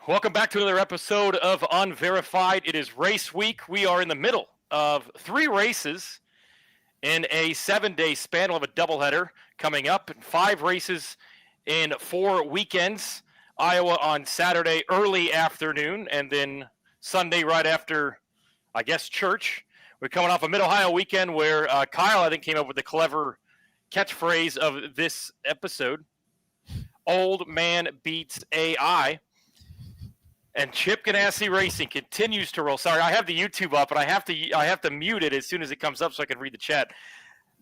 Welcome back to another episode of Unverified. It is race week. We are in the middle of 3 races in a 7-day span. We'll have a doubleheader coming up, and 5 races in 4 weekends. Iowa on Saturday early afternoon, and then Sunday right after, I guess, church. We're coming off a Mid-Ohio weekend where Kyle, I think, came up with the clever catchphrase of this episode, "Old man beats AI." And Chip Ganassi Racing continues to roll. Sorry, I have the YouTube up, and I have to mute it as soon as it comes up so I can read the chat.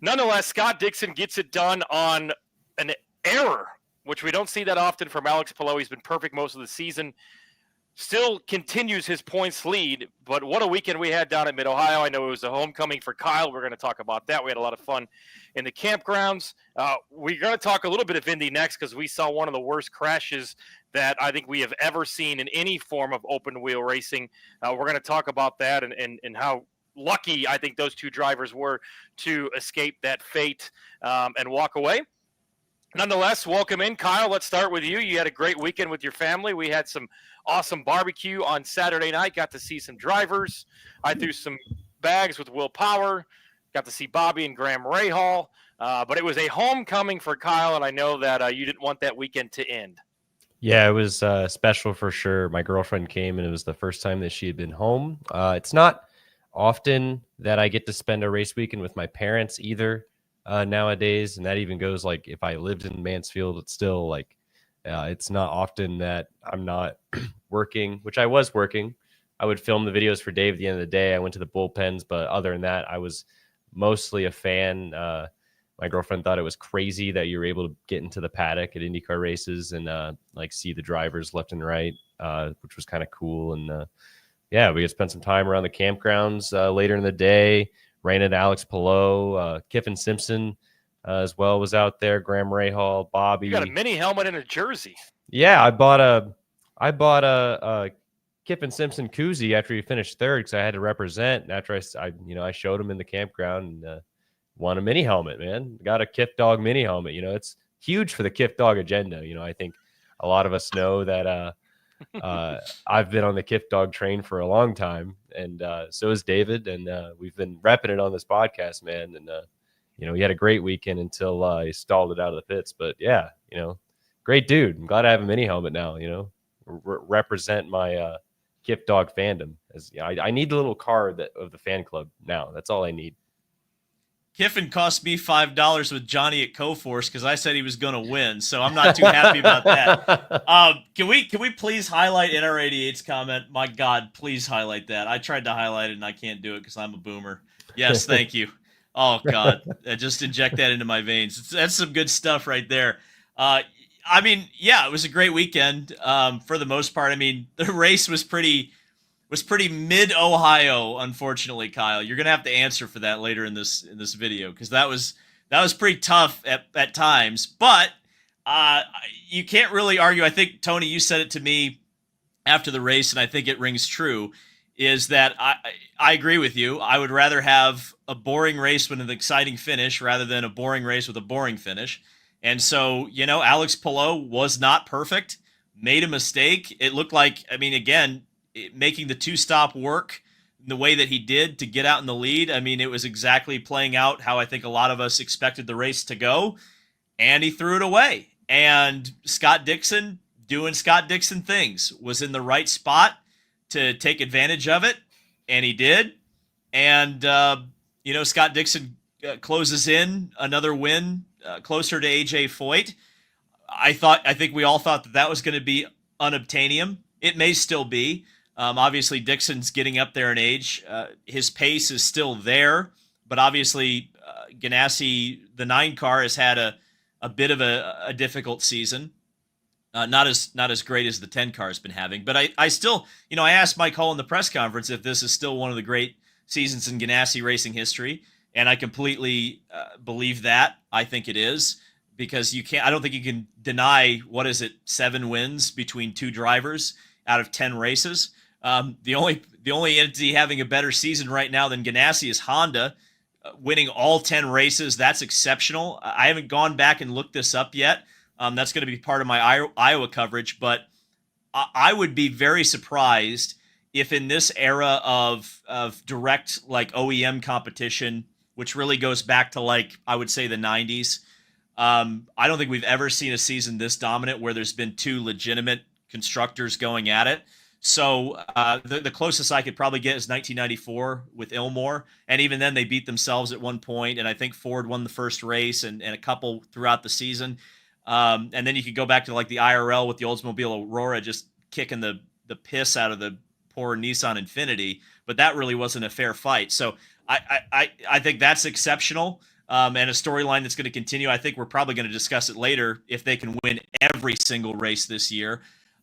Nonetheless, Scott Dixon gets it done on an error, which we don't see that often from Alex Palou. He's been perfect most of the season. Still continues his points lead, but what a weekend we had down at Mid-Ohio. I know it was a homecoming for Kyle. We're going to talk about that. We had a lot of fun in the campgrounds. We're going to talk a little bit of Indy next because we saw one of the worst crashes that I think we have ever seen in any form of open wheel racing. We're going to talk about that and how lucky I think those 2 drivers were to escape that fate and walk away. Nonetheless, welcome in, Kyle. Let's start with you. You had a great weekend with your family. We had some awesome barbecue on Saturday night. Got to see some drivers. I threw some bags with Will Power. Got to see Bobby and Graham Rahal. But it was a homecoming for Kyle, and I know that you didn't want that weekend to end. Yeah, it was special for sure. My girlfriend came, and it was the first time that she had been home. It's not often that I get to spend a race weekend with my parents either nowadays, and that even goes like if I lived in Mansfield, it's still like it's not often that I'm not working, which I was working. I would film the videos for Dave at the end of the day. I went to the bullpens, but other than that, I was mostly a fan. My girlfriend thought it was crazy that you were able to get into the paddock at IndyCar races and like see the drivers left and right, which was kind of cool. And yeah, we had spent some time around the campgrounds later in the day. Ran into Alex Palou, Kiffin Simpson as well was out there. Graham Rahal, Bobby. You got a mini helmet and a jersey. Yeah, I bought a Kiffin Simpson koozie after he finished third because I had to represent. And after I showed him in the campground and won a mini helmet, man. Got a Kif Dog mini helmet. It's huge for the Kif Dog agenda. I think a lot of us know that I've been on the Kif Dog train for a long time, and so is David, and we've been repping it on this podcast, man. And he had a great weekend until he stalled it out of the pits. But yeah, great dude. I'm glad I have a mini helmet now. Represent my Kif Dog fandom. As I need the little card of the fan club now. That's all I need. Kiffin cost me $5 with Johnny at Coforce because I said he was going to win, so I'm not too happy about that. Can we please highlight NR88's comment? My God, please highlight that. I tried to highlight it and I can't do it because I'm a boomer. Yes, thank you. Oh God, just inject that into my veins. That's some good stuff right there. Yeah, it was a great weekend for the most part. I mean, the race was pretty mid-Ohio, unfortunately, Kyle. You're gonna have to answer for that later in this video because that was pretty tough at times. But you can't really argue. I think Tony, you said it to me after the race, and I think it rings true. Is that I agree with you. I would rather have a boring race with an exciting finish rather than a boring race with a boring finish. And so Alex Palou was not perfect, made a mistake. It looked like again, making the 2-stop work the way that he did to get out in the lead. I mean, it was exactly playing out how I think a lot of us expected the race to go, and he threw it away. And Scott Dixon, doing Scott Dixon things, was in the right spot to take advantage of it, and he did. And, Scott Dixon closes in another win closer to A.J. Foyt. I think we all thought that was going to be unobtainium. It may still be. Obviously, Dixon's getting up there in age. His pace is still there, but obviously, Ganassi, the 9 car, has had a bit of a difficult season. Not as great as the 10 car has been having. But I still, I asked Mike Hull in the press conference if this is still one of the great seasons in Ganassi racing history, and I completely believe that. I think it is. Because I don't think you can deny, 7 wins between 2 drivers out of 10 races. The only entity having a better season right now than Ganassi is Honda, winning all 10 races. That's exceptional. I haven't gone back and looked this up yet. That's going to be part of my Iowa coverage, but I would be very surprised if in this era of direct like OEM competition, which really goes back to like I would say the 90s. I don't think we've ever seen a season this dominant where there's been two legitimate constructors going at it. So the closest I could probably get is 1994 with Ilmore, and even then they beat themselves at one point. And I think Ford won the first race and a couple throughout the season. And then you could go back to like the IRL with the Oldsmobile Aurora just kicking the piss out of the poor Nissan Infinity, but that really wasn't a fair fight. So I think that's exceptional. And a storyline that's going to continue. I think we're probably going to discuss it later if they can win every single race this year.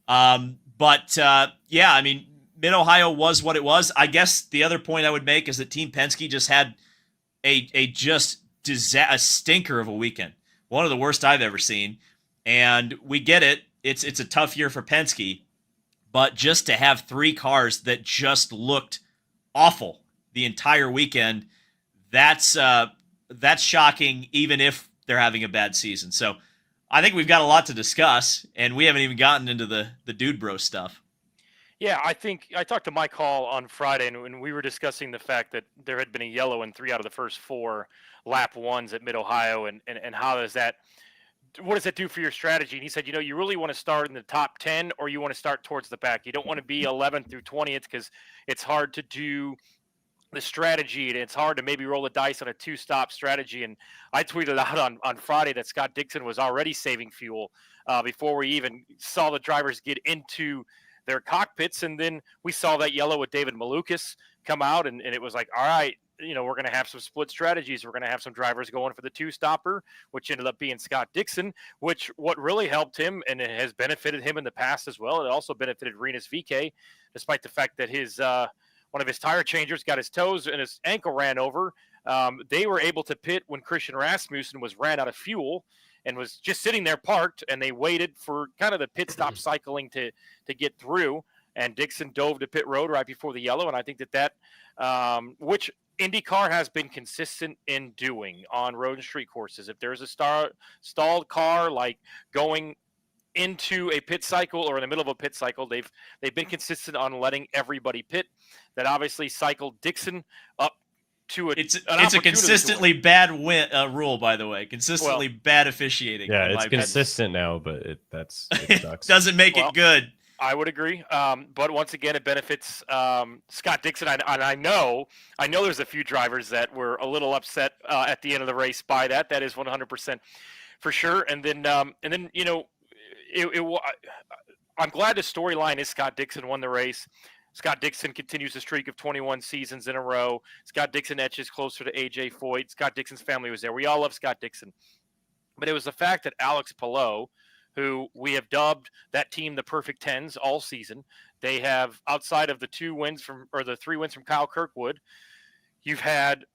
Yeah, I mean, Mid-Ohio was what it was. I guess the other point I would make is that Team Penske just had a stinker of a weekend. One of the worst I've ever seen. And we get it. It's a tough year for Penske. But just to have three cars that just looked awful the entire weekend, that's shocking, even if they're having a bad season. So I think we've got a lot to discuss, and we haven't even gotten into the dude bro stuff. Yeah, I think I talked to Mike Hall on Friday, and we were discussing the fact that there had been a yellow in 3 out of the first 4 lap ones at Mid-Ohio, and how does that, what does that do for your strategy? And he said, you really want to start in the top 10, or you want to start towards the back. You don't want to be 11th through 20th because it's hard to do the strategy, and it's hard to maybe roll the dice on a 2-stop strategy. And I tweeted out on Friday that Scott Dixon was already saving fuel before we even saw the drivers get into their cockpits. And then we saw that yellow with David Malukas come out, and it was like, all right, we're going to have some split strategies. We're going to have some drivers going for the 2-stopper, which ended up being Scott Dixon, which what really helped him, and it has benefited him in the past as well. It also benefited Rinus VeeKay, despite the fact that his one of his tire changers got his toes and his ankle ran over. They were able to pit when Christian Rasmussen ran out of fuel and was just sitting there parked, and they waited for kind of the pit stop cycling to get through. And Dixon dove to pit road right before the yellow. And I think that which IndyCar has been consistent in doing on road and street courses. If there's a stalled car, like going into a pit cycle or in the middle of a pit cycle, they've been consistent on letting everybody pit. That obviously cycled Dixon up to it's a consistently bad rule, by the way. Consistently bad officiating. Yeah, it's consistent now, but it sucks. Doesn't make it good. I would agree, but once again, it benefits Scott Dixon. I know there's a few drivers that were a little upset at the end of the race by that. That is 100% for sure. And then I'm glad the storyline is Scott Dixon won the race. Scott Dixon continues the streak of 21 seasons in a row. Scott Dixon etches closer to AJ Foyt. Scott Dixon's family was there. We all love Scott Dixon. But it was the fact that Alex Palou, who we have dubbed that team the perfect 10s all season, they have, outside of the 3 wins from Kyle Kirkwood, you've had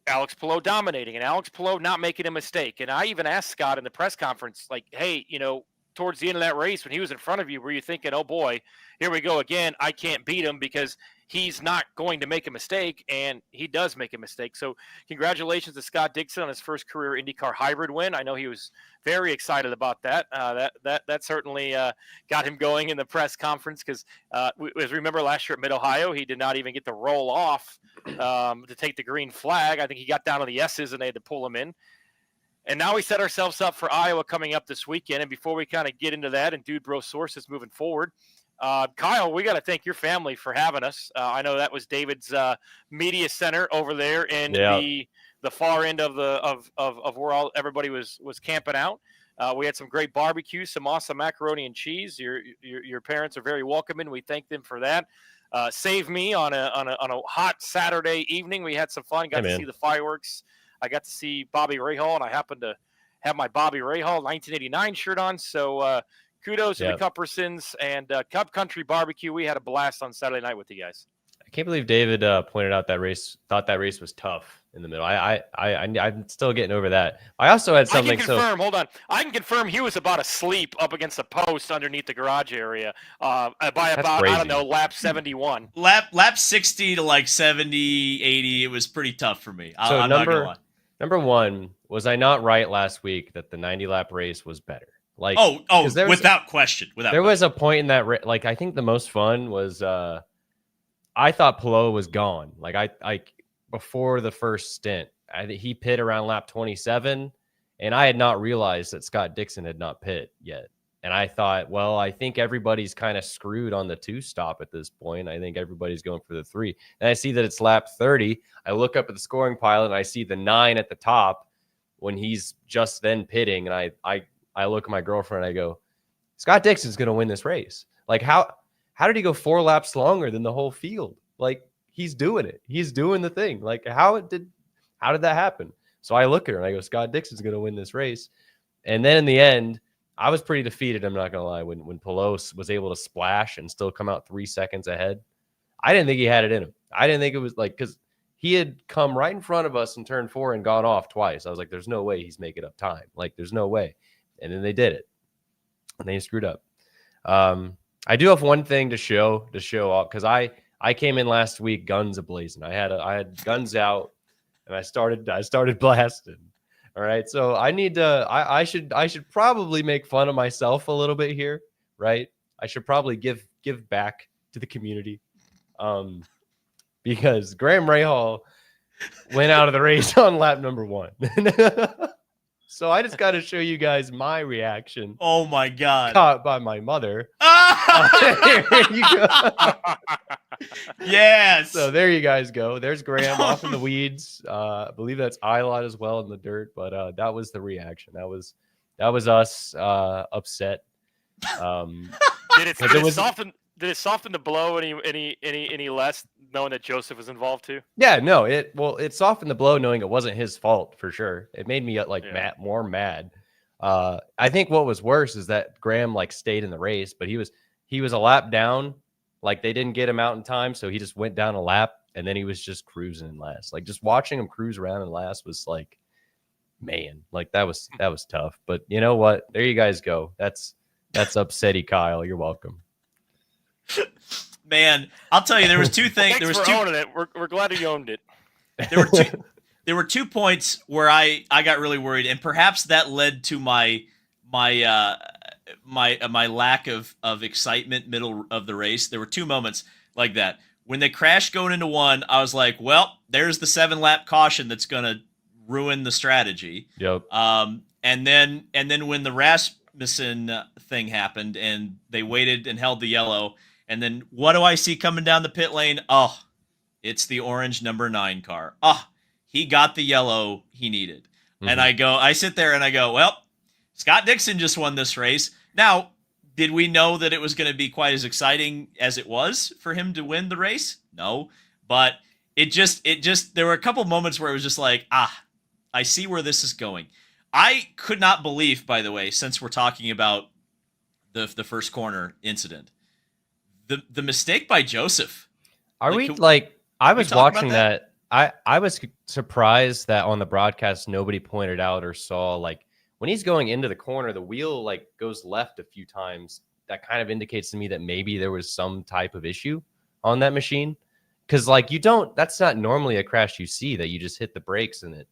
Alex Palou dominating and Alex Palou not making a mistake. And I even asked Scott in the press conference, like, hey, towards the end of that race, when he was in front of you, were you thinking, oh boy, here we go again, I can't beat him because he's not going to make a mistake, and he does make a mistake. So congratulations to Scott Dixon on his first career IndyCar hybrid win. I know he was very excited about that. That certainly got him going in the press conference because, as we remember last year at Mid-Ohio, he did not even get to roll off to take the green flag. I think he got down to the S's, and they had to pull him in. And now we set ourselves up for Iowa coming up this weekend. And before we kind of get into that and Dude Bro sources moving forward, Kyle, we got to thank your family for having us. I know that was David's media center over there in the far end of where everybody was camping out. We had some great barbecue, some awesome macaroni and cheese. Your parents are very welcoming. We thank them for that. Save me on a hot Saturday evening. We had some fun. Got to see the fireworks. I got to see Bobby Rahal, and I happened to have my Bobby Rahal 1989 shirt on. So kudos to the Cuppersons and Cup Country Barbecue. We had a blast on Saturday night with you guys. I can't believe David pointed out that race, thought that race was tough in the middle. I'm still getting over that. I also had something. Hold on. I can confirm he was about asleep up against a post underneath the garage area by about, I don't know, lap 71. Lap 60 to like 70, 80. It was pretty tough for me. I'm not going to lie. Number one, was I not right last week that the 90-lap race was better? Like, Oh, 'cause without question. there was a point in that, like, I think the most fun was, I thought Palou was gone. Like, I before the first stint, I think he pit around lap 27, and I had not realized that Scott Dixon had not pit yet. And I thought, well, I think everybody's kind of screwed on the 2 stop at this point. I think everybody's going for the 3. And I see that it's lap 30. I look up at the scoring pile and I see the 9 at the top when he's just then pitting. And I look at my girlfriend and I go, Scott Dixon's going to win this race. Like, how did he go 4 laps longer than the whole field? Like, he's doing it. He's doing the thing. Like, how did that happen? So I look at her and I go, Scott Dixon's going to win this race. And then in the end, I was pretty defeated, I'm not going to lie, when Palou was able to splash and still come out 3 seconds ahead. I didn't think he had it in him. I didn't think it was like, because he had come right in front of us in turn 4 and gone off twice. I was like, there's no way he's making up time. Like, there's no way. And then they did it. And they screwed up. I do have one thing to show off, because I came in last week guns ablazing. I had guns out and I started blasting. All right. So I need to, I should probably make fun of myself a little bit here, right? I should probably give back to the community. Because Graham Rahal went out of the race on lap number 1. So I just got to show you guys my reaction. Oh my God. Caught by my mother. There you go. Yes. So there you guys go. There's Graham off in the weeds. I believe that's Ilot as well in the dirt, but that was the reaction. That was us upset. Did it soften the blow any less, knowing that Joseph was involved too? Yeah, no, it softened the blow knowing it wasn't his fault for sure. It made me more mad. I think what was worse is that Graham stayed in the race, but he was a lap down. Like, they didn't get him out in time, so he just went down a lap, and then he was just cruising in last. Like, just watching him cruise around in last was like, man, like that was tough. But you know what? There you guys go. That's upsetty Kyle. You're welcome. Man, I'll tell you, there was 2 things. Thanks for owning it. We're glad you owned it. There were 2 points where I got really worried, and perhaps that led to my lack of excitement middle of the race. There were 2 moments like that. When they crashed going into 1, I was like, well, there's the 7-lap caution that's going to ruin the strategy. Yep. And then when the Rasmussen thing happened and they waited and held the yellow, and then what do I see coming down the pit lane? Oh, it's the orange number 9 car. Oh, he got the yellow he needed. Mm-hmm. And I sit there and I go, well, Scott Dixon just won this race. Now, did we know that it was going to be quite as exciting as it was for him to win the race? No, but it just there were a couple moments where it was just like, I see where this is going. I could not believe, by the way, since we're talking about the first corner incident, the mistake by Joseph. I was watching that. I was surprised that on the broadcast nobody pointed out or saw, when he's going into the corner, the wheel goes left a few times. That kind of indicates to me that maybe there was some type of issue on that machine. Because that's not normally a crash you see, that you just hit the brakes and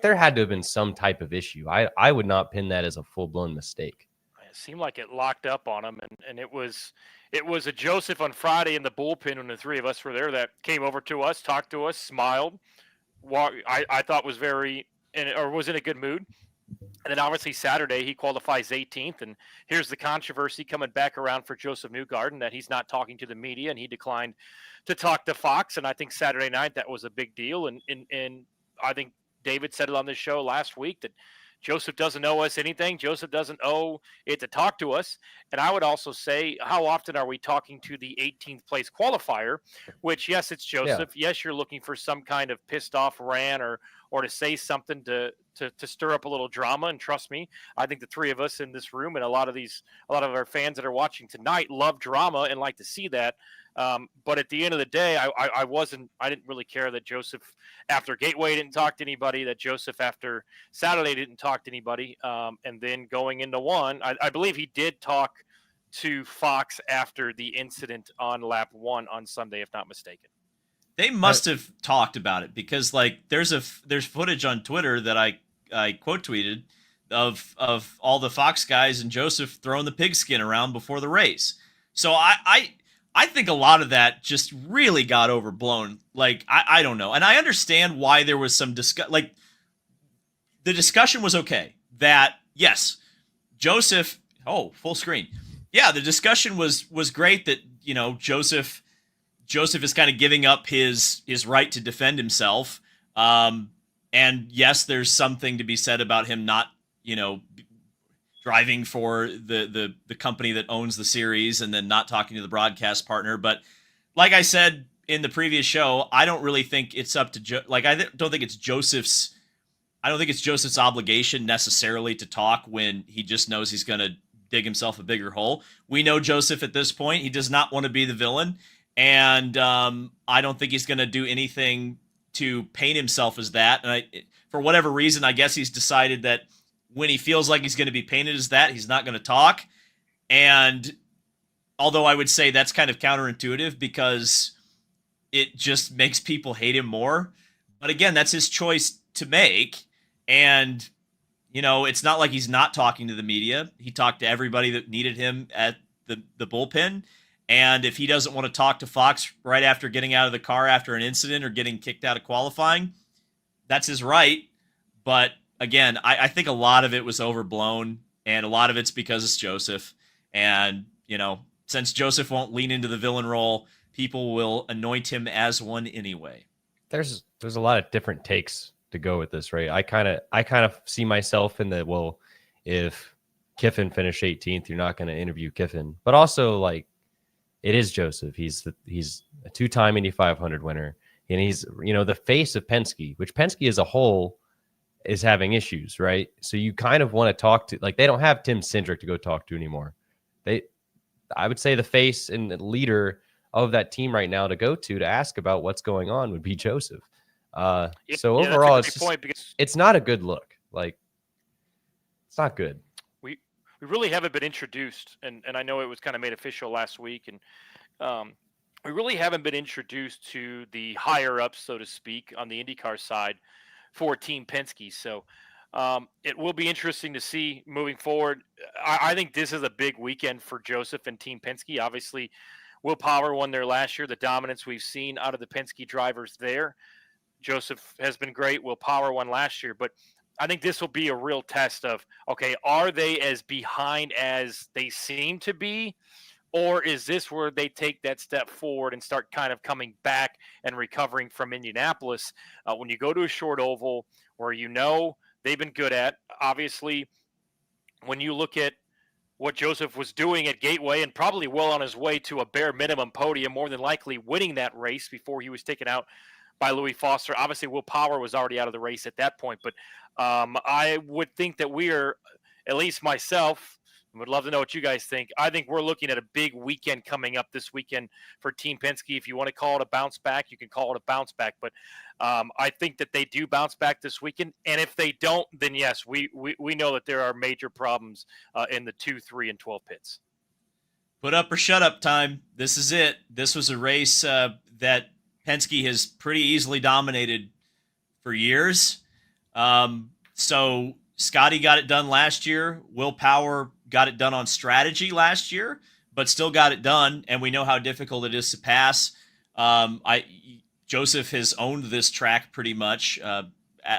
there had to have been some type of issue. I would not pin that as a full-blown mistake. It seemed like it locked up on him, and it was a Joseph on Friday in the bullpen when the 3 of us were there that came over to us, talked to us, smiled. I thought was was in a good mood. And then obviously Saturday he qualifies 18th, and here's the controversy coming back around for Joseph Newgarden that he's not talking to the media, and he declined to talk to Fox. And I think Saturday night that was a big deal, and I think David said it on this show last week that Joseph doesn't owe us anything. Joseph doesn't owe it to talk to us. And I would also say, how often are we talking to the 18th place qualifier, which, yes, it's Joseph. Yeah. Yes, you're looking for some kind of pissed off rant or to say something to stir up a little drama. And trust me, I think the 3 of us in this room and a lot of our fans that are watching tonight love drama and like to see that. But at the end of the day, I didn't really care that Joseph after Gateway didn't talk to anybody, that Joseph after Saturday didn't talk to anybody. And then going into 1, I believe he did talk to Fox after the incident on lap 1 on Sunday, if not mistaken. They must have talked about it, because there's footage on Twitter that I quote tweeted of all the Fox guys and Joseph throwing the pigskin around before the race. So I think a lot of that just really got overblown. Like, I don't know. And I understand why there was some like, the discussion was okay. That, yes, Joseph, full screen. Yeah, the discussion was great that, Joseph is kind of giving up his right to defend himself. And yes, there's something to be said about him not, driving for the company that owns the series and then not talking to the broadcast partner. But like I said in the previous show, I don't really think it's up to don't think it's Joseph's obligation necessarily to talk when he just knows he's going to dig himself a bigger hole. We know Joseph at this point. He does not want to be the villain. And I don't think he's going to do anything to paint himself as that. And for whatever reason, I guess he's decided that when he feels like he's going to be painted as that, he's not going to talk. And although I would say that's kind of counterintuitive because it just makes people hate him more. But again, that's his choice to make. And, it's not like he's not talking to the media. He talked to everybody that needed him at the bullpen. And if he doesn't want to talk to Fox right after getting out of the car after an incident or getting kicked out of qualifying, that's his right. But again, I think a lot of it was overblown, and a lot of it's because it's Joseph. And, since Joseph won't lean into the villain role, people will anoint him as one anyway. There's a lot of different takes to go with this, right? I kind of see myself in the, well, if Kiffin finished 18th, you're not going to interview Kiffin. But also, like, it is Joseph. He's a two-time Indy 500 winner, and he's the face of Penske, which Penske as a whole is having issues, right? So you kind of want to talk to, like, they don't have Tim Cindric to go talk to anymore. I would say the face and the leader of that team right now to go to ask about what's going on would be Joseph. So overall, it's not a good look. Like, it's not good. We really haven't been introduced, and I know it was kind of made official last week, and we really haven't been introduced to the higher ups, so to speak, on the IndyCar side for Team Penske. So it will be interesting to see moving forward. I think this is a big weekend for Joseph and Team Penske. Obviously, Will Power won there last year. The dominance we've seen out of the Penske drivers there. Joseph has been great. Will Power won last year. But I think this will be a real test of, okay, are they as behind as they seem to be? Or is this where they take that step forward and start kind of coming back and recovering from Indianapolis? When you go to a short oval where they've been good at, obviously, when you look at what Joseph was doing at Gateway and probably well on his way to a bare minimum podium, more than likely winning that race before he was taken out by Louis Foster. Obviously, Will Power was already out of the race at that point, but I would think that we are, at least myself, would love to know what you guys think. I think we're looking at a big weekend coming up this weekend for Team Penske. If you want to call it a bounce back, you can call it a bounce back. But I think that they do bounce back this weekend. And if they don't, then yes, we know that there are major problems in the 2, 3, and 12 pits. Put up or shut up time. This is it. This was a race that Penske has pretty easily dominated for years. So Scotty got it done last year. Will Power got it done on strategy last year, but still got it done. And we know how difficult it is to pass. Joseph has owned this track pretty much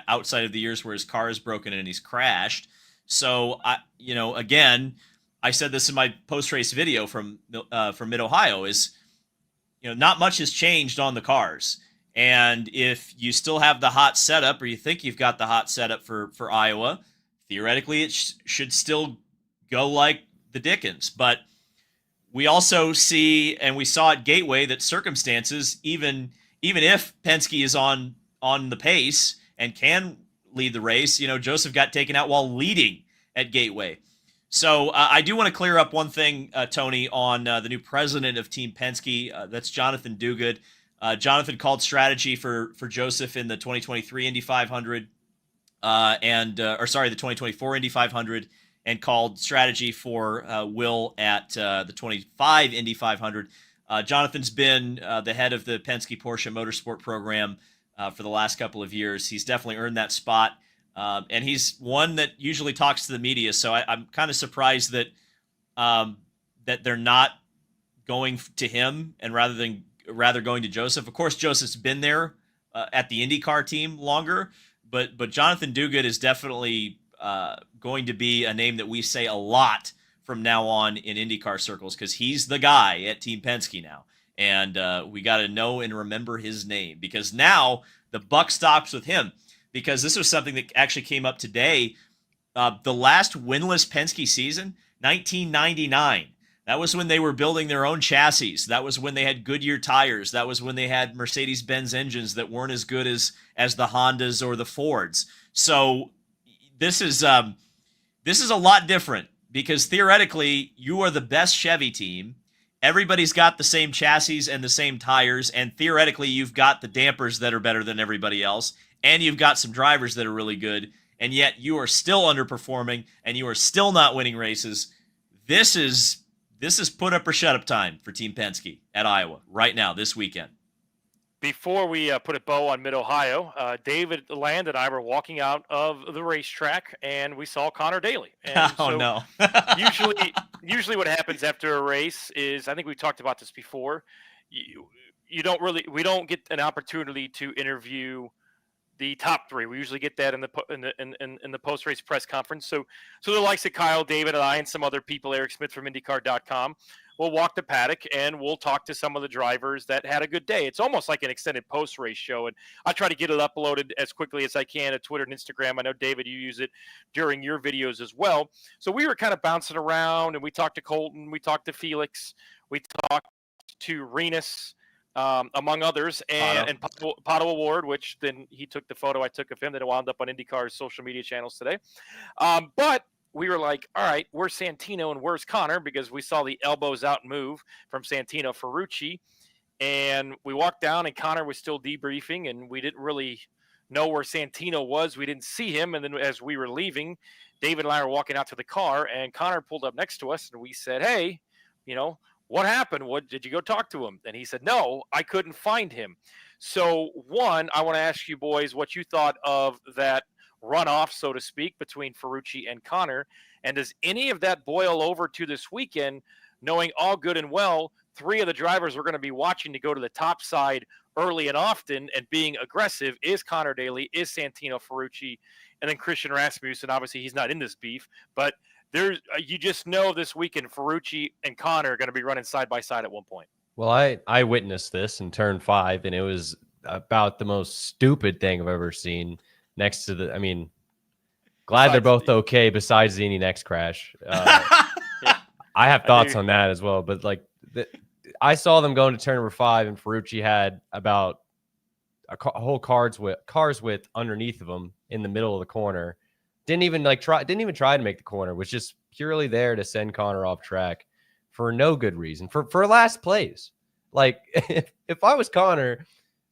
outside of the years where his car is broken and he's crashed. So again, I said this in my post-race video from Mid-Ohio is, not much has changed on the cars. And if you still have the hot setup, or you think you've got the hot setup for Iowa, theoretically it should still go like the Dickens. But we also see, and we saw at Gateway, that circumstances, even if Penske is on the pace and can lead the race, Joseph got taken out while leading at Gateway. So I do want to clear up one thing, Tony, on the new president of Team Penske. That's Jonathan Duguid. Jonathan called strategy for Joseph in the 2023 Indy 500, the 2024 Indy 500, and called strategy for Will at the 25 Indy 500. Jonathan's been the head of the Penske Porsche Motorsport program for the last couple of years. He's definitely earned that spot. And he's one that usually talks to the media. So I'm kind of surprised that that they're not going to him and rather going to Joseph. Of course, Joseph's been there at the IndyCar team longer, but Jonathan Duguid is definitely going to be a name that we say a lot from now on in IndyCar circles, because he's the guy at Team Penske now. And we got to know and remember his name, because now the buck stops with him. Because this was something that actually came up today. The last winless Penske season, 1999. That was when they were building their own chassis. That was when they had Goodyear tires. That was when they had Mercedes-Benz engines that weren't as good as the Hondas or the Fords. So this is a lot different, because theoretically you are the best Chevy team. Everybody's got the same chassis and the same tires, and theoretically you've got the dampers that are better than everybody else, and you've got some drivers that are really good, and yet you are still underperforming and you are still not winning races. This is put up or shut up time for Team Penske at Iowa right now, this weekend. Before we put a bow on Mid-Ohio, David Land and I were walking out of the racetrack, and we saw Connor Daly. And no. usually what happens after a race is, I think we talked about this before, we don't get an opportunity to interview the top three. We usually get that in the post-race press conference. So the likes of Kyle, David, and I, and some other people, Eric Smith from IndyCar.com, we'll walk the paddock and we'll talk to some of the drivers that had a good day. It's almost like an extended post-race show, and I try to get it uploaded as quickly as I can at Twitter and Instagram. I know, David, you use it during your videos as well. So we were kind of bouncing around, and we talked to Colton, we talked to Felix, we talked to Renus, among others, and Pato Award, which then he took the photo I took of him that wound up on IndyCar's social media channels today. But we were like, all right, where's Santino and where's Connor? Because we saw the elbows out move from Santino Ferrucci. And we walked down, and Connor was still debriefing, and we didn't really know where Santino was. We didn't see him. And then as we were leaving, David and I were walking out to the car, and Connor pulled up next to us, and we said, hey, what happened? What did you go talk to him? And he said, no, I couldn't find him. So one, I want to ask you boys what you thought of that runoff, so to speak, between Ferrucci and Connor. And does any of that boil over to this weekend, knowing all good and well, three of the drivers we're going to be watching to go to the top side early and often and being aggressive is Connor Daly, is Santino Ferrucci, and then Christian Rasmussen. Obviously, he's not in this beef, but you just know this weekend Ferrucci and Connor are going to be running side by side at one point. Well, I witnessed this in turn 5, and it was about the most stupid thing I've ever seen. Next to glad they're both okay besides the Indy Next crash. I have thoughts on that as well, but I saw them going to turn number 5, and Ferrucci had about a whole cars width underneath of him in the middle of the corner. Didn't even try to make the corner. Was just purely there to send Connor off track for no good reason. For last place. If I was Connor,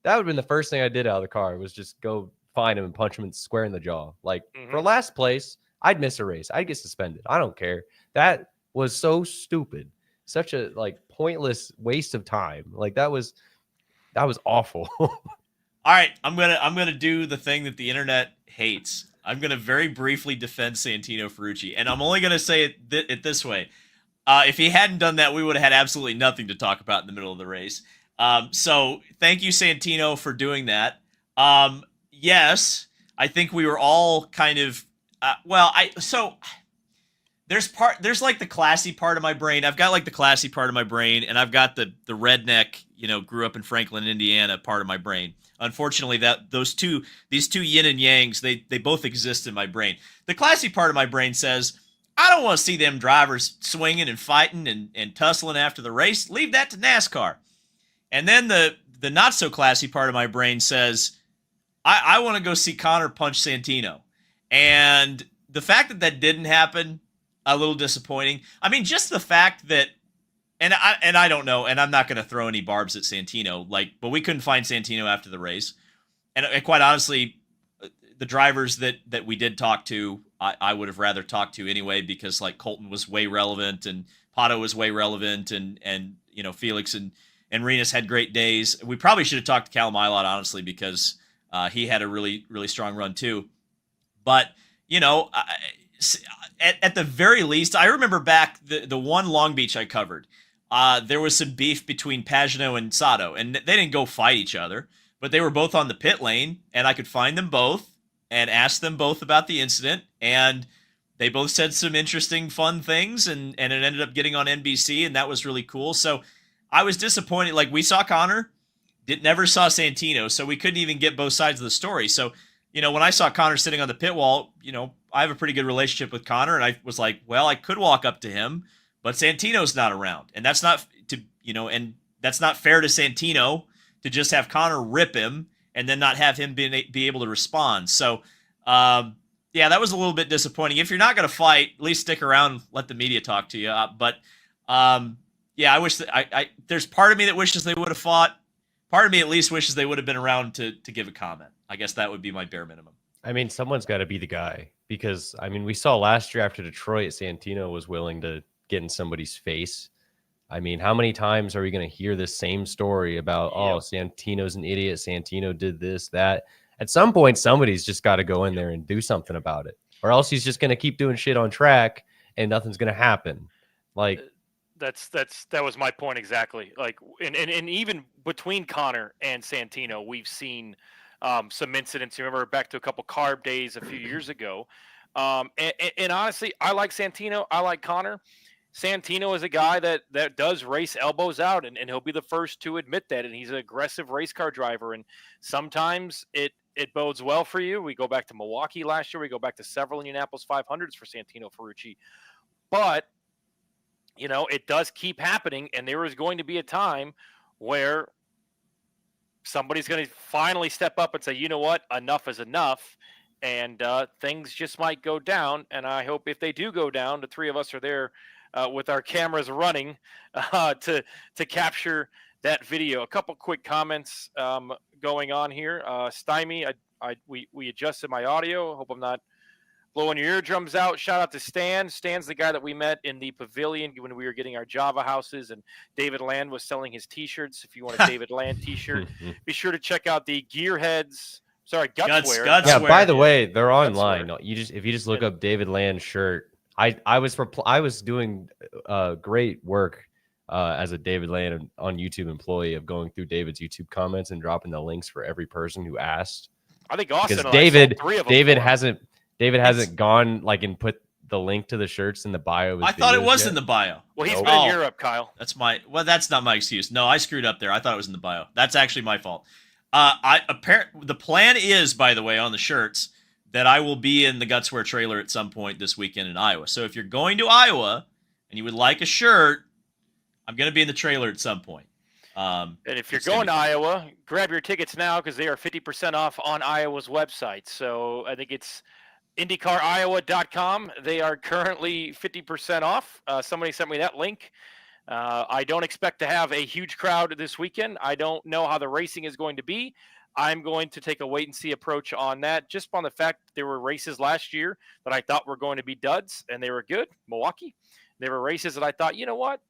that would have been the first thing I did out of the car, was just go find him and punch him square in the jaw. For last place, I'd miss a race. I'd get suspended. I don't care. That was so stupid. Such a pointless waste of time. That was awful. All right, I'm gonna do the thing that the internet hates. I'm gonna very briefly defend Santino Ferrucci, and I'm only gonna say it this way: if he hadn't done that, we would have had absolutely nothing to talk about in the middle of the race. So thank you, Santino, for doing that. Yes, I think we were all kind of there's the classy part of my brain. I've got the classy part of my brain, and I've got the redneck, grew up in Franklin, Indiana part of my brain. Unfortunately, these two yin and yangs, they both exist in my brain. The classy part of my brain says, I don't want to see them drivers swinging and fighting and tussling after the race. Leave that to NASCAR. And then the not so classy part of my brain says, I want to go see Connor punch Santino. And the fact that didn't happen, a little disappointing. Just the fact that, and I don't know, and I'm not going to throw any barbs at Santino, but we couldn't find Santino after the race. And quite honestly, the drivers that we did talk to, I would have rather talked to anyway, because Colton was way relevant and Pato was way relevant, and Felix and Renus had great days. We probably should have talked to Callum Ilott, honestly, because he had a really, really strong run too. But, you know, at the very least, I remember back the one Long Beach I covered, there was some beef between Pagano and Sato, and they didn't go fight each other, but they were both on the pit lane, and I could find them both and ask them both about the incident, and they both said some interesting, fun things, and it ended up getting on NBC, and that was really cool. So I was disappointed. Like, we saw Connor, never saw Santino, so we couldn't even get both sides of the story. So, you know, when I saw Connor sitting on the pit wall, you know, I have a pretty good relationship with Connor, and I was like, well, I could walk up to him, but Santino's not around, and that's not and that's not fair to Santino to just have Connor rip him and then not have him be able to respond. So, yeah, that was a little bit disappointing. If you're not going to fight, at least stick around and let the media talk to you. But yeah, I wish that there's part of me that wishes they would have fought. Part of me at least wishes they would have been around to give a comment. I guess that would be my bare minimum. I mean, someone's got to be the guy, because I mean, we saw last year after Detroit, Santino was willing to get in somebody's face. I mean, how many times are we going to hear this same story about, oh, Santino's an idiot, Santino did this, that? At some point, somebody's just got to go in there and do something about it, or else he's just going to keep doing shit on track and nothing's going to happen. Like, that was my point exactly. Like, and even between Connor and Santino, we've seen some incidents. You remember back to a couple carb days a few years ago. And honestly, I like Santino. I like Connor. Santino is a guy that does race elbows out, and he'll be the first to admit that. And he's an aggressive race car driver. And sometimes it bodes well for you. We go back to Milwaukee last year. We go back to several Indianapolis 500s for Santino Ferrucci. But, you know, it does keep happening. And there is going to be a time where somebody's going to finally step up and say, you know what, enough is enough. And things just might go down. And I hope if they do go down, the three of us are there with our cameras running to capture that video. A couple quick comments going on here. Stymie, we adjusted my audio. Hope I'm not blowing your eardrums out. Shout out to Stan. Stan's the guy that we met in the pavilion when we were getting our Java houses, and David Land was selling his T-shirts. If you want a David Land T-shirt, be sure to check out the Gearheads. Sorry, Gutswear. Yeah, by the way, they're online. If you just look up David Land shirt, I was doing great work as a David Land on YouTube employee of going through David's YouTube comments and dropping the links for every person who asked. I think Austin because David hasn't gone like and put the link to the shirts in the bio. I thought it was in the bio. Well, he's been in Europe, Kyle. That's not my excuse. No, I screwed up there. I thought it was in the bio. That's actually my fault. The plan is, by the way, on the shirts, that I will be in the Gutswear trailer at some point this weekend in Iowa. So if you're going to Iowa and you would like a shirt, I'm going to be in the trailer at some point. And if you're going to Iowa, grab your tickets now because they are 50% off on Iowa's website. So I think it's IndyCarIowa.com. They are currently 50% off. Somebody sent me that link. I don't expect to have a huge crowd this weekend. I don't know how the racing is going to be. I'm going to take a wait-and-see approach on that, just on the fact there were races last year that I thought were going to be duds, and they were good. Milwaukee. There were races that I thought, you know what?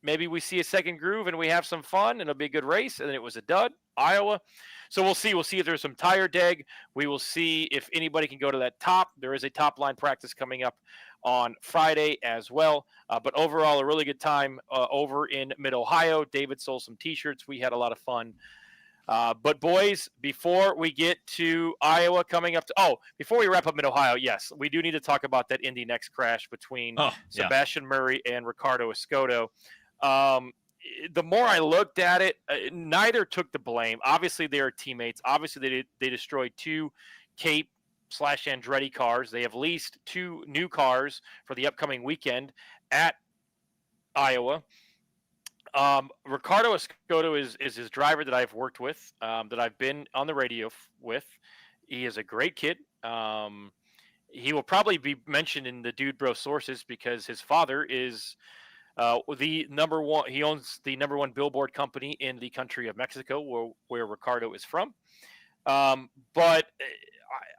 Maybe we see a second groove and we have some fun, and it'll be a good race, and then it was a dud. Iowa. So we'll see. We'll see if there's some tire deg. We will see if anybody can go to that top. There is a top-line practice coming up on Friday as well. But overall, a really good time over in Mid-Ohio. David sold some T-shirts. We had a lot of fun. But boys, before we get to Iowa coming up before we wrap up Mid-Ohio, yes, we do need to talk about that Indy Next crash between Sebastian Murray and Ricardo Escoto. The more I looked at it, neither took the blame. Obviously, they are teammates. Obviously, they destroyed two Cape/Andretti cars. They have leased two new cars for the upcoming weekend at Iowa. Ricardo Escoto is his driver that I've worked with, that I've been on the radio with. He is a great kid. He will probably be mentioned in the Dude Bro sources because his father is the number one. He owns the number one billboard company in the country of Mexico, where Ricardo is from. But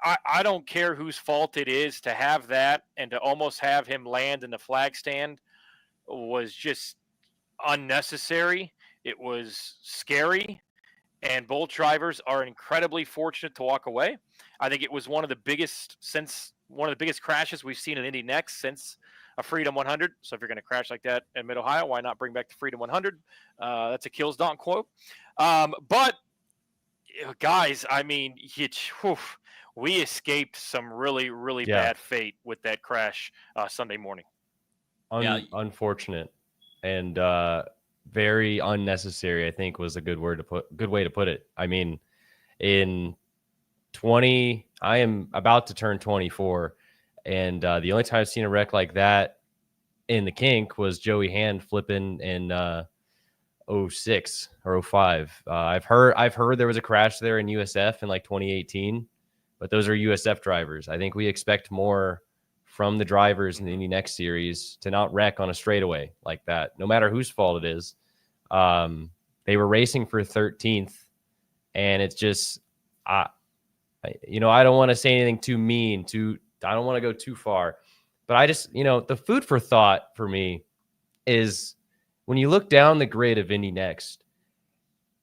I don't care whose fault it is to have that, and to almost have him land in the flag stand was just unnecessary. It was scary, and both drivers are incredibly fortunate to walk away. I think it was one of the biggest crashes we've seen in Indy Next since a Freedom 100. So if you're going to crash like that in Mid Ohio, why not bring back the Freedom 100? That's a Kills Don't quote. But guys, I mean, we escaped some really, really Yeah. bad fate with that crash Sunday morning. Unfortunate and very unnecessary, I think, was a good way to put it. I mean, I am about to turn 24, and the only time I've seen a wreck like that in the kink was Joey Hand flipping in 06 or 05. I've heard there was a crash there in USF in like 2018, but those are USF drivers. I think we expect more from the drivers in the Indy Next Series to not wreck on a straightaway like that, no matter whose fault it is. They were racing for 13th, and it's just, I don't want to say anything too mean, I don't want to go too far, but I just, the food for thought for me is when you look down the grid of Indy Next,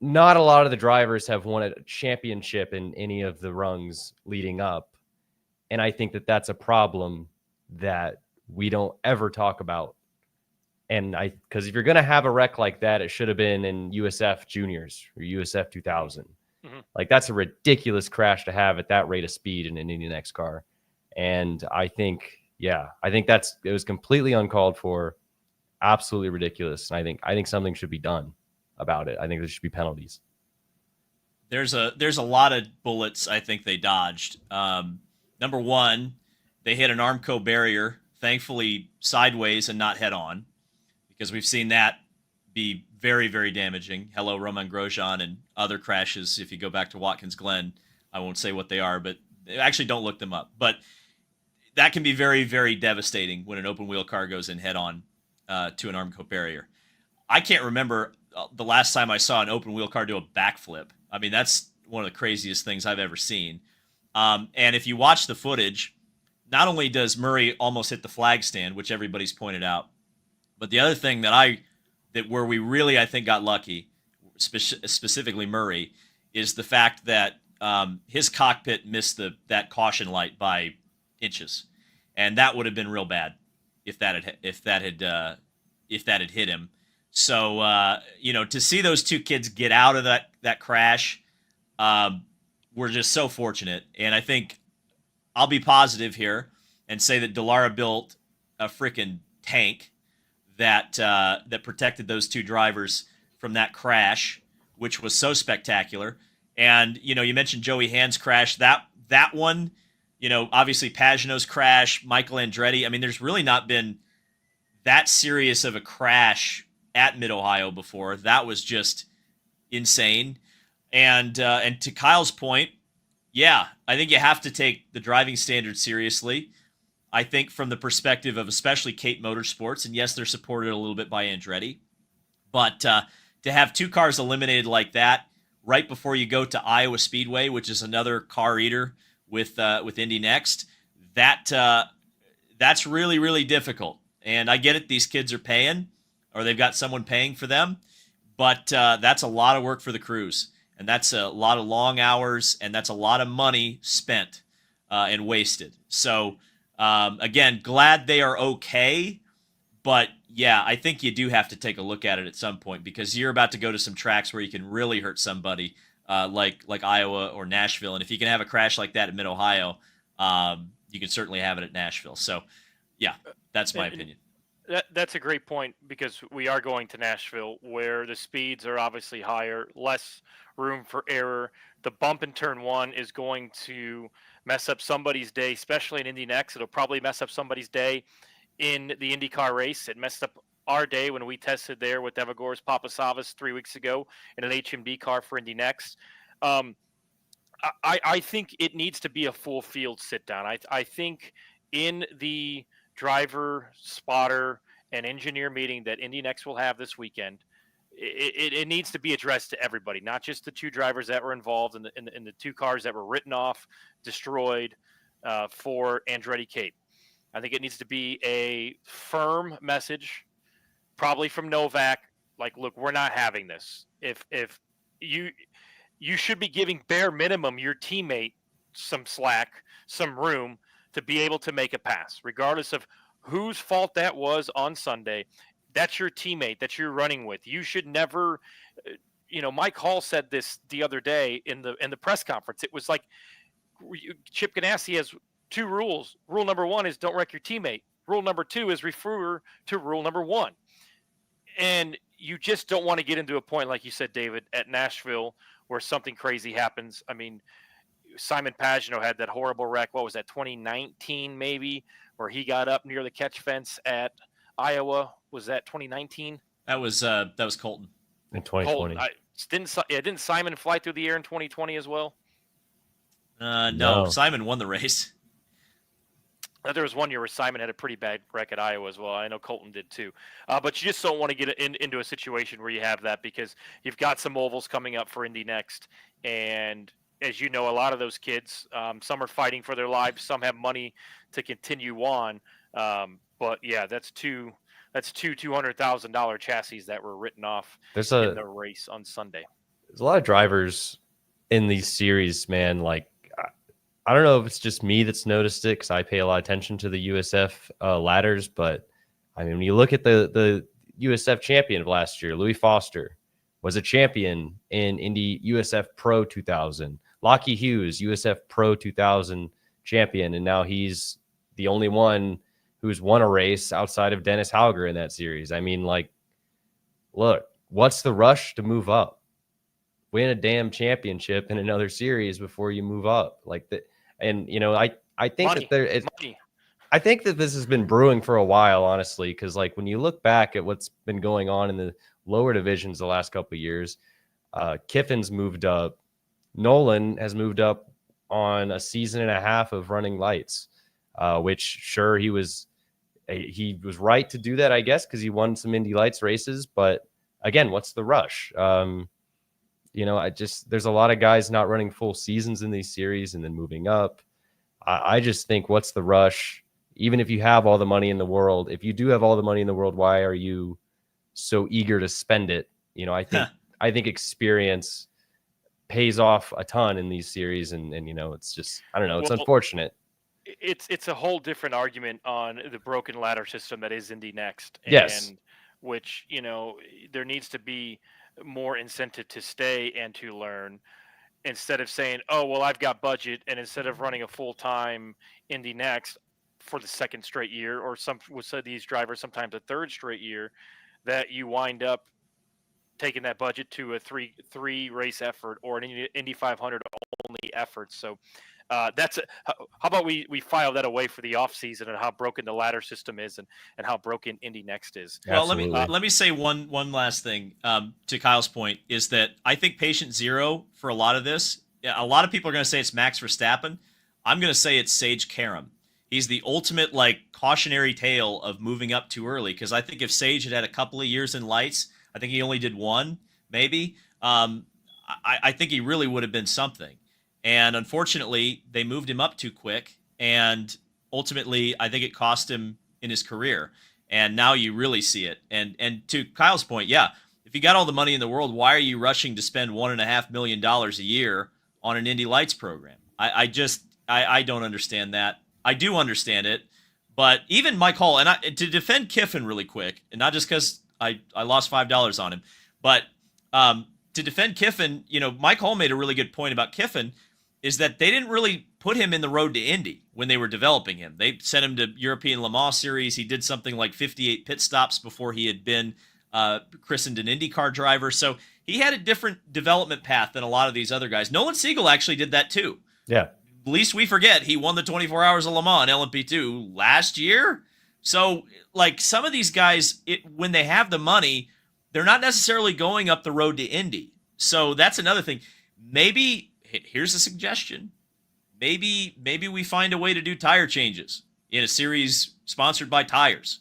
not a lot of the drivers have won a championship in any of the rungs leading up. And I think that that's a problem that we don't ever talk about. And because if you're going to have a wreck like that, it should have been in USF Juniors or USF 2000. Mm-hmm. Like, that's a ridiculous crash to have at that rate of speed in an Indy Next car. And I think it was completely uncalled for, absolutely ridiculous. And I think something should be done about it. I think there should be penalties. There's a lot of bullets I think they dodged. Number one, they hit an Armco barrier, thankfully sideways and not head on, because we've seen that be very, very damaging. Hello, Roman Grosjean and other crashes. If you go back to Watkins Glen, I won't say what they are, but actually don't look them up. But that can be very, very devastating when an open wheel car goes in head on to an Armco barrier. I can't remember the last time I saw an open wheel car do a backflip. I mean, that's one of the craziest things I've ever seen. And if you watch the footage, not only does Murray almost hit the flag stand, which everybody's pointed out, but the other thing where we really, I think, got lucky, specifically Murray, is the fact that his cockpit missed that caution light by inches, and that would have been real bad if that had hit him. So to see those two kids get out of that crash, we're just so fortunate. And I think I'll be positive here and say that Dallara built a freaking tank that protected those two drivers from that crash, which was so spectacular. And you mentioned Joey Hand's crash. That one, obviously Pagano's crash, Michael Andretti. I mean, there's really not been that serious of a crash at Mid Ohio before. That was just insane. And to Kyle's point, yeah, I think you have to take the driving standards seriously. I think from the perspective of especially Kate Motorsports, and yes, they're supported a little bit by Andretti, but to have two cars eliminated like that right before you go to Iowa Speedway, which is another car eater with Indy Next, that's really, really difficult. And I get it; these kids are paying, or they've got someone paying for them, but that's a lot of work for the crews, and that's a lot of long hours, and that's a lot of money spent and wasted. So. Again, glad they are okay, but yeah, I think you do have to take a look at it at some point, because you're about to go to some tracks where you can really hurt somebody, like Iowa or Nashville. And if you can have a crash like that at Mid Ohio, you can certainly have it at Nashville. So yeah, that's my opinion. That's a great point, because we are going to Nashville, where the speeds are obviously higher, less room for error. The bump in turn one is going to mess up somebody's day, especially in Indy Next. It'll probably mess up somebody's day in the IndyCar race. It messed up our day when we tested there with Evagor's Papasavas 3 weeks ago in an HMD car for Indy Next. I think it needs to be a full field sit down. I think in the driver, spotter, and engineer meeting that Indy Next will have this weekend, it needs to be addressed to everybody, not just the two drivers that were involved in the two cars that were written off, destroyed for Andretti Kate. I think it needs to be a firm message, probably from Novak, like, look, we're not having this. If you you should be giving bare minimum your teammate some slack, some room to be able to make a pass, regardless of whose fault that was on Sunday. That's your teammate that you're running with. You should never, Mike Hall said this the other day in the press conference. It was like Chip Ganassi has two rules. Rule number one is don't wreck your teammate. Rule number two is refer to rule number one. And you just don't want to get into a point, like you said, David, at Nashville where something crazy happens. I mean, Simon Pagenaud had that horrible wreck. What was that, 2019 maybe, where he got up near the catch fence at Iowa? Was that 2019? That was Colton in 2020. Didn't Simon fly through the air in 2020 as well? No, Simon won the race. There was one year where Simon had a pretty bad wreck at Iowa as well. I know Colton did too. But you just don't want to get into a situation where you have that, because you've got some ovals coming up for Indy next. And as you know, a lot of those kids, some are fighting for their lives. Some have money to continue on. But yeah, that's two $200,000 chassis that were written off in the race on Sunday. There's a lot of drivers in these series, man. Like, I don't know if it's just me that's noticed it, because I pay a lot of attention to the USF ladders. But I mean, when you look at the USF champion of last year, Louis Foster was a champion in Indy USF Pro 2000. Lockie Hughes, USF Pro 2000 champion, and now he's the only one who's won a race outside of Dennis Hauger in that series. I mean, like, look, what's the rush to move up? Win a damn championship in another series before you move up, like that. And I think I think that this has been brewing for a while, honestly, because like when you look back at what's been going on in the lower divisions the last couple of years, Kiffin's moved up, Nolan has moved up on a season and a half of running lights, which sure he was right to do that, I guess, because he won some Indy Lights races. But again, what's the rush? There's a lot of guys not running full seasons in these series and then moving up. I just think, what's the rush? Even if you have all the money in the world, if you do have all the money in the world, why are you so eager to spend it? I think experience pays off a ton in these series, and it's just, I don't know, it's unfortunate. It's a whole different argument on the broken ladder system that is Indy Next. Yes. And which, there needs to be more incentive to stay and to learn, instead of saying, oh, well, I've got budget, and instead of running a full-time Indy Next for the second straight year, or with these drivers sometimes a third straight year, that you wind up taking that budget to a three race effort or an Indy 500 only effort. So how about we file that away for the off season, and how broken the ladder system is, and how broken Indy Next is. Well, let me say one last thing to Kyle's point, is that I think patient zero for a lot of this, a lot of people are going to say it's Max Verstappen. I'm going to say it's Sage Karam. He's the ultimate cautionary tale of moving up too early, because I think if Sage had a couple of years in lights, I think he only did one, maybe. I think he really would have been something. And unfortunately, they moved him up too quick, and ultimately, I think it cost him in his career. And now you really see it. And to Kyle's point, yeah, if you got all the money in the world, why are you rushing to spend $1.5 million a year on an Indy Lights program? I don't understand that. I do understand it, but even Mike Hall, and to defend Kiffin really quick, and not just because I lost $5 on him, but to defend Kiffin, Mike Hall made a really good point about Kiffin, is that they didn't really put him in the road to Indy when they were developing him. They sent him to European Le Mans Series. He did something like 58 pit stops before he had been christened an IndyCar driver. So he had a different development path than a lot of these other guys. Nolan Siegel actually did that too. Yeah. Least we forget, he won the 24 Hours of Le Mans in LMP2 last year. So, some of these guys, when they have the money, they're not necessarily going up the road to Indy. So that's another thing. Maybe, here's a suggestion. Maybe we find a way to do tire changes in a series sponsored by tires.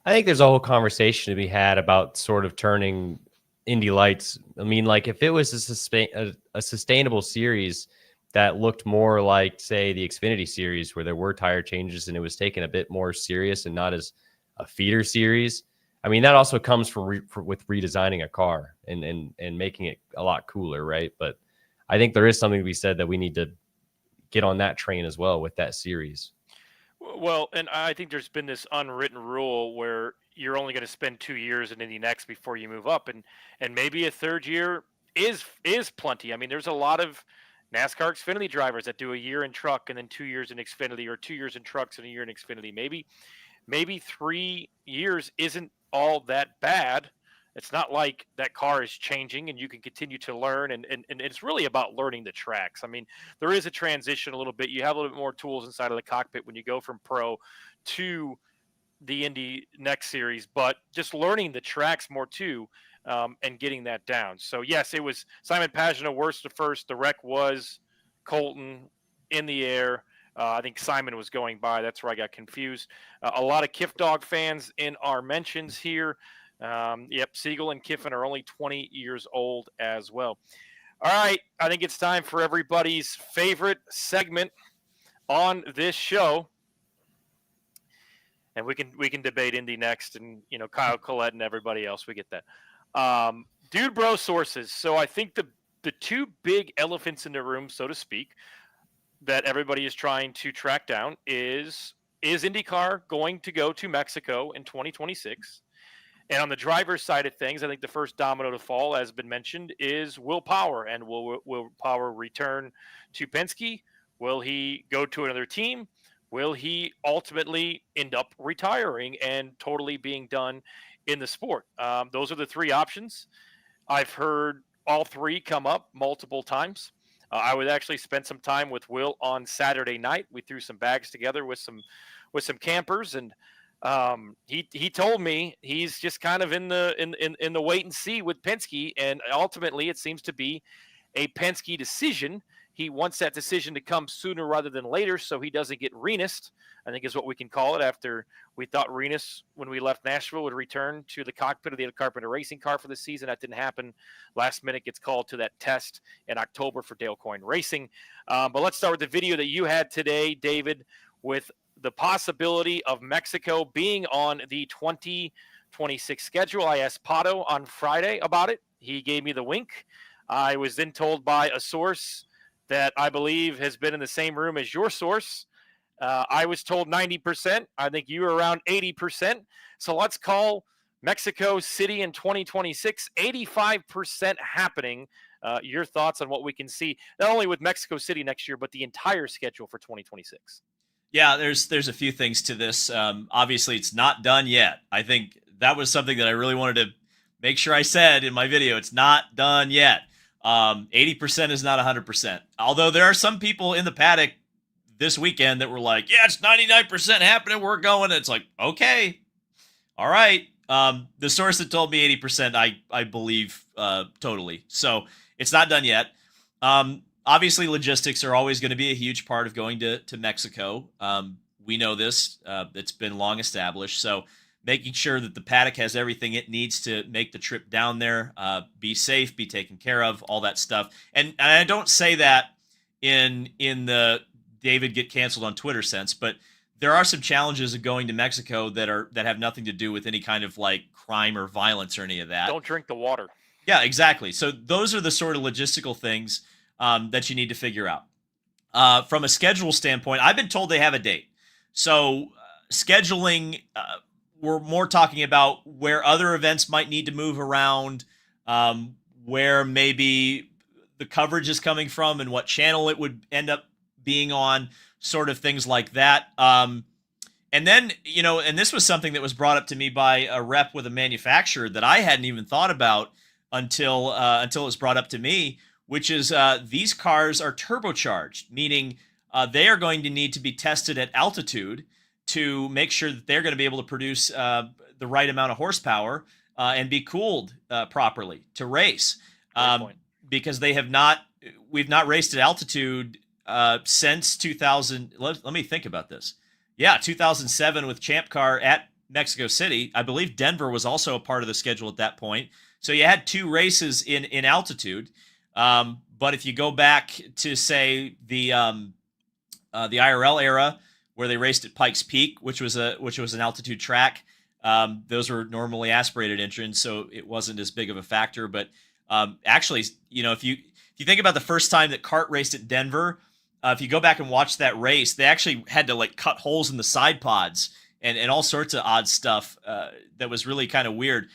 I think there's a whole conversation to be had about sort of turning Indy Lights. I mean, if it was a sustainable series that looked more like, say, the Xfinity series, where there were tire changes and it was taken a bit more serious and not as a feeder series, I mean, that also comes from with redesigning a car and making it a lot cooler, right? But I think there is something to be said that we need to get on that train as well with that series. Well, and I think there's been this unwritten rule where you're only going to spend 2 years in Indy next before you move up, and maybe a third year is plenty. I mean, there's a lot of NASCAR Xfinity drivers that do a year in truck and then 2 years in Xfinity, or 2 years in trucks and a year in Xfinity. Maybe 3 years isn't all that bad. It's not like that car is changing and you can continue to learn, and it's really about learning the tracks. I mean, there is a transition a little bit. You have a little bit more tools inside of the cockpit when you go from pro to the Indy Next Series, but just learning the tracks more too, and getting that down. So yes, it was Simon Pagenaud worst to first. The wreck was Colton in the air. I think Simon was going by. That's where I got confused. A lot of Kiff Dog fans in our mentions here. Yep, Siegel and Kiffin are only 20 years old as well. All right, I think it's time for everybody's favorite segment on this show. And we can debate Indy next, and Kyle Collette and everybody else. We get that. Dude Bro sources. So I think the two big elephants in the room, so to speak, that everybody is trying to track down is IndyCar going to go to Mexico in 2026? And on the driver's side of things, I think the first domino to fall, as has been mentioned, is Will Power. And will Power return to Penske? Will he go to another team? Will he ultimately end up retiring and totally being done in the sport? Those are the three options. I've heard all three come up multiple times. I would actually spend some time with Will on Saturday night. We threw some bags together with some campers, and he told me he's just kind of in the wait and see with Penske, and ultimately it seems to be a Penske decision. He wants that decision to come sooner rather than later, so he doesn't get Renist, I think is what we can call it, after we thought Renist, when we left Nashville, would return to the cockpit of the Carpenter racing car for the season. That didn't happen. Last minute gets called to that test in October for Dale Coyne Racing. But let's start with the video that you had today, David, with the possibility of Mexico being on the 2026 schedule. I asked Pato on Friday about it. He gave me the wink. I was then told by a source that I believe has been in the same room as your source. I was told 90%. I think you were around 80%. So let's call Mexico City in 2026 85% happening. Your thoughts on what we can see, not only with Mexico City next year, but the entire schedule for 2026? Yeah, there's a few things to this. Obviously, it's not done yet. I think that was something that I really wanted to make sure I said in my video. It's not done yet. 80% is not 100%. Although there are some people in the paddock this weekend that were like, yeah, it's 99% happening. We're going. It's like, okay, all right. The source that told me 80%, I believe totally. So it's not done yet. Obviously, logistics are always going to be a huge part of going to Mexico. We know this. It's been long established. So making sure that the paddock has everything it needs to make the trip down there, be safe, be taken care of, all that stuff. And I don't say that in the David get canceled on Twitter sense, but there are some challenges of going to Mexico that have nothing to do with any kind of like crime or violence or any of that. Don't drink the water. Yeah, exactly. So those are the sort of logistical things that you need to figure out. From a schedule standpoint, I've been told they have a date. So scheduling, we're more talking about where other events might need to move around, where maybe the coverage is coming from and what channel it would end up being on, sort of things like that. And then, and this was something that was brought up to me by a rep with a manufacturer that I hadn't even thought about until it was brought up to me, which is these cars are turbocharged, meaning they are going to need to be tested at altitude to make sure that they're going to be able to produce the right amount of horsepower and be cooled properly to race. Because we've not raced at altitude since 2000. Let me think about this. Yeah, 2007 with Champ Car at Mexico City. I believe Denver was also a part of the schedule at that point. So you had two races in altitude. But if you go back to, say, the IRL era, where they raced at Pikes Peak, which was an altitude track, Those were normally aspirated engines, so it wasn't as big of a factor. But actually, if you think about the first time that CART raced at Denver, if you go back and watch that race, they actually had to like cut holes in the side pods and all sorts of odd stuff that was really kind of weird.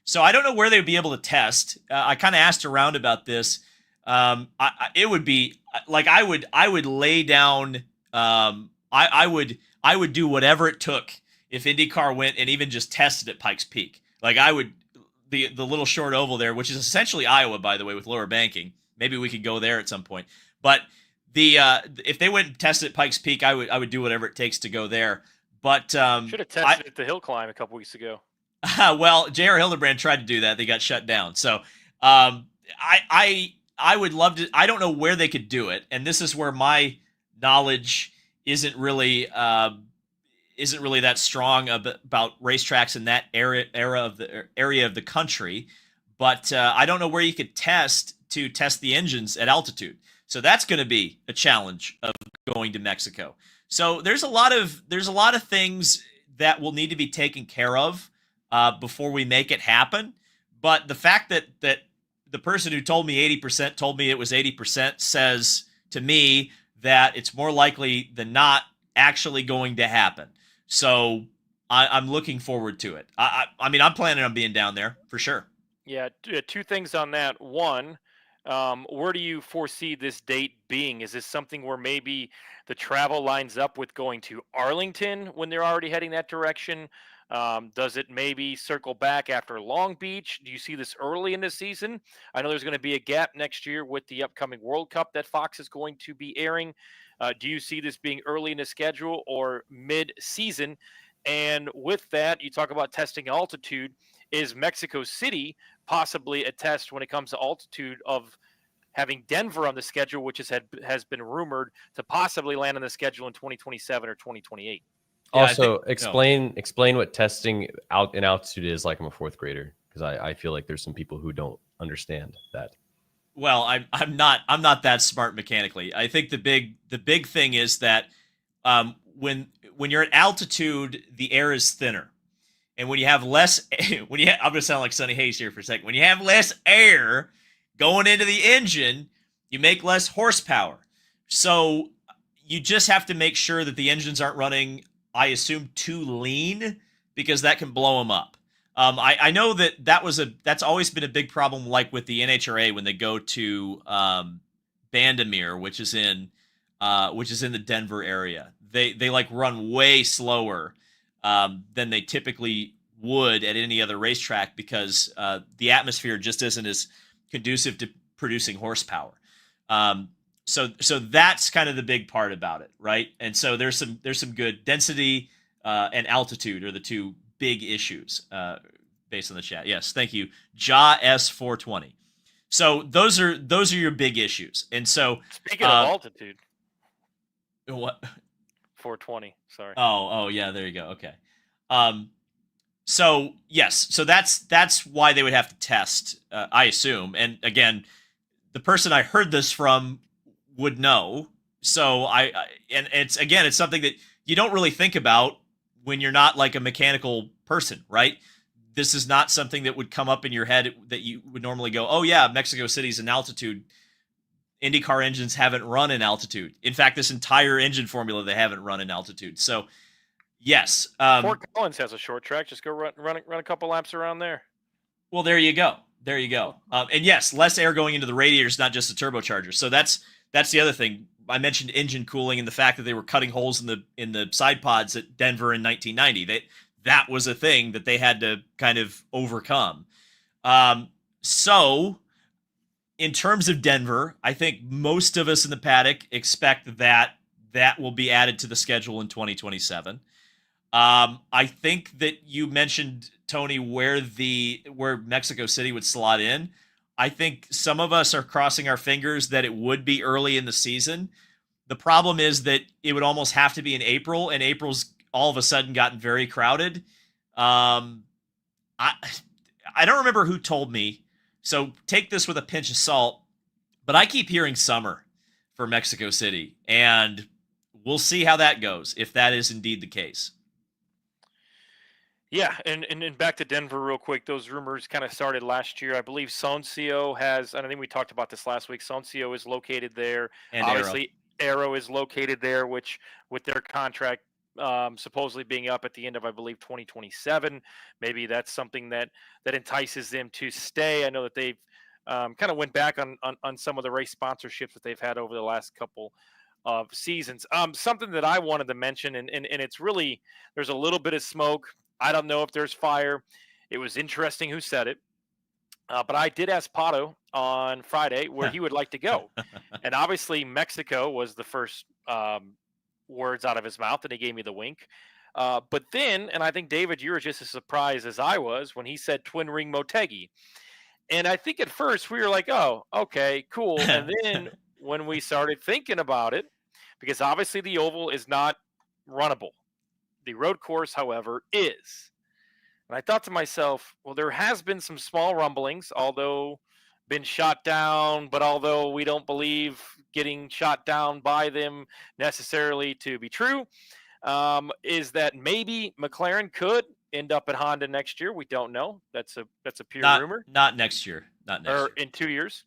So I don't know where they would be able to test. I kind of asked around about this. It would be like I would lay down. I would do whatever it took if IndyCar went and even just tested at Pikes Peak. Like I would the little short oval there, which is essentially Iowa, by the way, with lower banking. Maybe we could go there at some point. But if they went and tested at Pikes Peak, I would do whatever it takes to go there. But should have tested at the hill climb a couple weeks ago. Well, J.R. Hildebrand tried to do that. They got shut down. So I would love to. I don't know where they could do it, and this is where my knowledge isn't really that strong about racetracks in that area of the country. But I don't know where you could test the engines at altitude. So that's going to be a challenge of going to Mexico. So there's a lot of things that will need to be taken care of before we make it happen. But the fact that the person who told me 80% told me it was 80% says to me that it's more likely than not actually going to happen. So I'm looking forward to it. I mean, I'm planning on being down there for sure. Yeah, two things on that. One, where do you foresee this date being? Is this something where maybe the travel lines up with going to Arlington when they're already heading that direction? Does it maybe circle back after Long Beach? Do you see this early in the season? I know there's going to be a gap next year with the upcoming World Cup that Fox is going to be airing. Do you see this being early in the schedule or mid-season? And with that, you talk about testing altitude. Is Mexico City possibly a test when it comes to altitude of having Denver on the schedule, which has been rumored to possibly land on the schedule in 2027 or 2028? Yeah, also, explain what testing out in altitude is like. I'm a fourth grader, because I feel like there's some people who don't understand that. Well, I'm not that smart mechanically. I think the big thing is that when you're at altitude, the air is thinner. And when you have less, I'm going to sound like Sonny Hayes here for a second. When you have less air going into the engine, you make less horsepower. So you just have to make sure that the engines aren't running, I assume, too lean, because that can blow them up. I know that's always been a big problem, like with the NHRA when they go to Bandamere, which is in the Denver area. They like run way slower than they typically would at any other racetrack, because the atmosphere just isn't as conducive to producing horsepower. So that's kind of the big part about it, right? And so there's some good density and altitude are the two big issues based on the chat. Yes, thank you, Ja S420. So those are your big issues. And so speaking of altitude, what? 420. Sorry. Oh yeah, there you go. Okay. So yes, so that's why they would have to test, I assume. And again, the person I heard this from would know. So and it's something that you don't really think about when you're not like a mechanical person, right? This is not something that would come up in your head that you would normally go, oh yeah, Mexico City's in altitude. IndyCar engines haven't run in altitude. In fact, this entire engine formula, they haven't run in altitude. So yes. Fort Collins has a short track. Just go run a couple laps around there. Well, there you go. And yes, less air going into the radiators, not just the turbocharger. So that's the other thing. I mentioned engine cooling and the fact that they were cutting holes in the side pods at Denver in 1990. That was a thing that they had to kind of overcome. So in terms of Denver, I think most of us in the paddock expect that will be added to the schedule in 2027. I think that you mentioned, Tony, where Mexico City would slot in. I think some of us are crossing our fingers that it would be early in the season. The problem is that it would almost have to be in April, and April's all of a sudden gotten very crowded. I don't remember who told me, so take this with a pinch of salt, but I keep hearing summer for Mexico City, and we'll see how that goes, if that is indeed the case. Yeah, and back to Denver real quick. Those rumors kind of started last year. I believe Soncio has, and I think we talked about this last week. Soncio is located there. And Arrow. Obviously, Arrow is located there, which with their contract supposedly being up at the end of, I believe, 2027, maybe that's something that entices them to stay. I know that they've kind of went back on some of the race sponsorships that they've had over the last couple of seasons. Something that I wanted to mention, and it's really, there's a little bit of smoke. I don't know if there's fire. It was interesting who said it. But I did ask Pato on Friday where he would like to go. And obviously, Mexico was the first words out of his mouth, and he gave me the wink. But then, and I think, David, you were just as surprised as I was when he said Twin Ring Motegi. And I think at first we were like, oh, okay, cool. And then when we started thinking about it, because obviously the oval is not runnable. The road course, however, is. And I thought to myself, well, there has been some small rumblings, although been shot down, but although we don't believe getting shot down by them necessarily to be true, is that maybe McLaren could end up at Honda next year. We don't know. That's a pure rumor. Not next year. Not next year. In 2 years.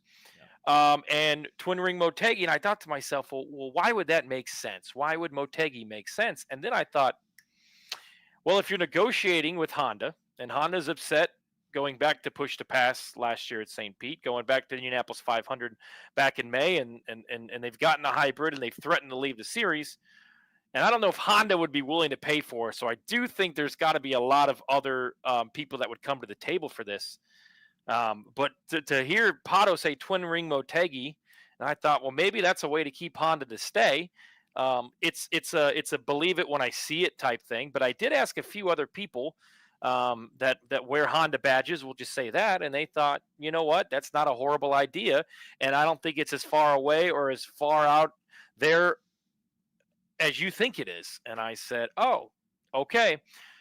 Yeah. And Twin Ring Motegi, and I thought to myself, well, why would that make sense? Why would Motegi make sense? And then I thought, well, if you're negotiating with Honda, and Honda's upset going back to push to pass last year at St. Pete, going back to the Indianapolis 500 back in May, and they've gotten a hybrid and they've threatened to leave the series. And I don't know if Honda would be willing to pay for it. So I do think there's got to be a lot of other people that would come to the table for this. But to hear Pato say Twin Ring Motegi, and I thought, well, maybe that's a way to keep Honda to stay. It's a believe it when I see it type thing. But I did ask a few other people that wear Honda badges, we'll just say that, and they thought, you know what, that's not a horrible idea, and I don't think it's as far away or as far out there as you think it is. And I said, oh, okay.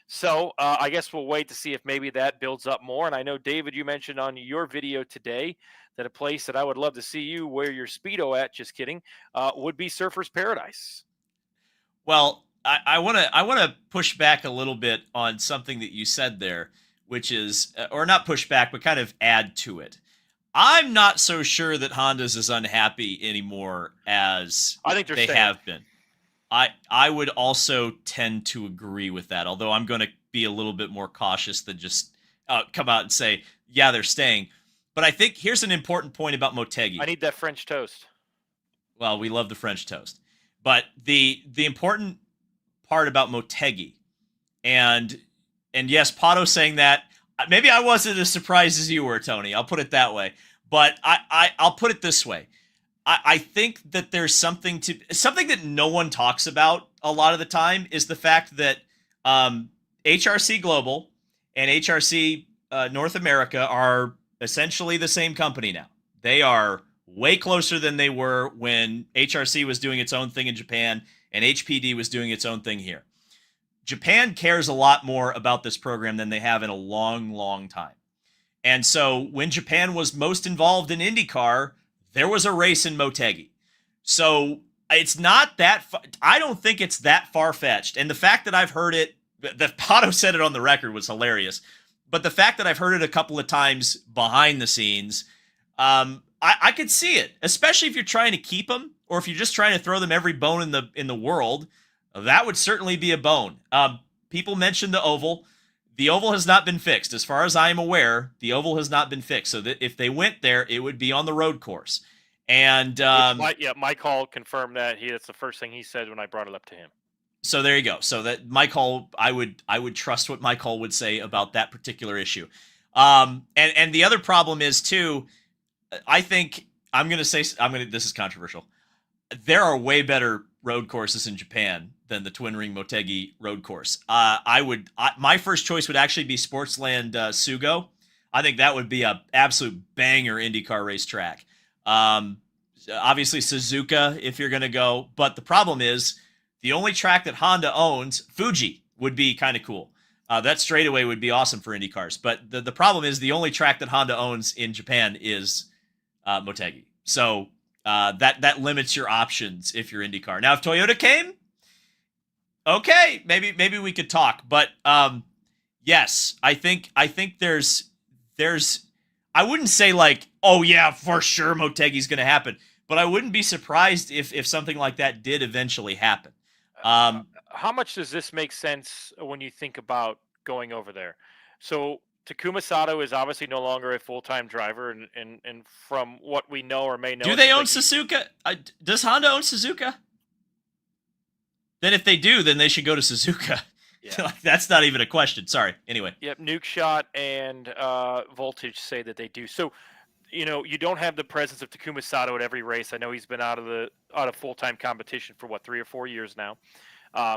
So I guess we'll wait to see if maybe that builds up more. And I know, David, you mentioned on your video today that a place that I would love to see you wear your Speedo at, just kidding, would be Surfer's Paradise. Well, I want to push back a little bit on something that you said there, which is, or not push back, but kind of add to it. I'm not so sure that Honda's as unhappy anymore as I think they have been. I would also tend to agree with that, although I'm going to be a little bit more cautious than just come out and say, yeah, they're staying. But I think here's an important point about Motegi. I need that French toast. Well, we love the French toast. But the important part about Motegi, and yes, Pato saying that, maybe I wasn't as surprised as you were, Tony. I'll put it that way. But I'll put it this way. I think that there's something that no one talks about a lot of the time is the fact that HRC Global and HRC North America are essentially the same company now. They are way closer than they were when HRC was doing its own thing in Japan and HPD was doing its own thing here. Japan cares a lot more about this program than they have in a long, long time. And so when Japan was most involved in IndyCar, there was a race in Motegi. So it's not that I don't think it's that far-fetched. And the fact that I've heard it, the Pato said it on the record was hilarious. But the fact that I've heard it a couple of times behind the scenes, I could see it, especially if you're trying to keep them or if you're just trying to throw them every bone in the world. That would certainly be a bone. People mentioned the oval. The oval has not been fixed. As far as I am aware, the oval has not been fixed. So that if they went there, it would be on the road course. And Mike Hall confirmed that. That's the first thing he said when I brought it up to him. So there you go. So that Mike Hall, I would trust what Mike Hall would say about that particular issue. And the other problem is too, I think this is controversial. There are way better road courses in Japan than the Twin Ring Motegi road course. My first choice would actually be Sportsland Sugo. I think that would be a absolute banger IndyCar racetrack. Obviously Suzuka if you're going to go, but the problem is the only track that Honda owns, Fuji, would be kind of cool. That straightaway would be awesome for IndyCars. But the problem is the only track that Honda owns in Japan is Motegi. So that limits your options if you're IndyCar. Now, if Toyota came, okay, maybe we could talk. But Yes, I think there's I wouldn't say like, oh yeah, for sure Motegi's going to happen, but I wouldn't be surprised if something like that did eventually happen. How much does this make sense when you think about going over there? So Takuma Sato is obviously no longer a full-time driver, and from what we know or may know, Do it they seems own like Suzuka? Does Honda own Suzuka? Then if they do, then they should go to Suzuka. Yeah. Like, that's not even a question. Sorry. Anyway. Yep, Nuke Shot and Voltage say that they do. So, you don't have the presence of Takuma Sato at every race. I know he's been out of full-time competition for 3 or 4 years now.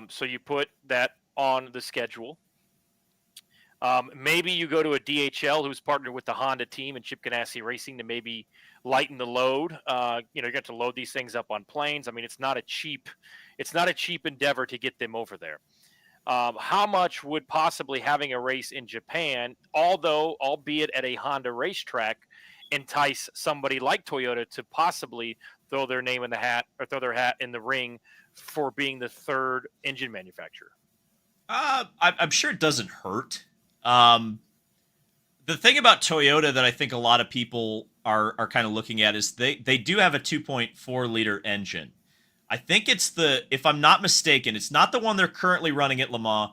So you put that on the schedule. Maybe you go to a DHL who's partnered with the Honda team and Chip Ganassi Racing to maybe lighten the load. You're going to load these things up on planes. I mean, it's not a cheap endeavor to get them over there. How much would possibly having a race in Japan, albeit at a Honda racetrack, entice somebody like Toyota to possibly throw their name in the hat or throw their hat in the ring for being the third engine manufacturer? I'm sure it doesn't hurt. The thing about Toyota that I think a lot of people are kind of looking at is they do have a 2.4 liter engine. I think it's if I'm not mistaken, it's not the one they're currently running at Le Mans,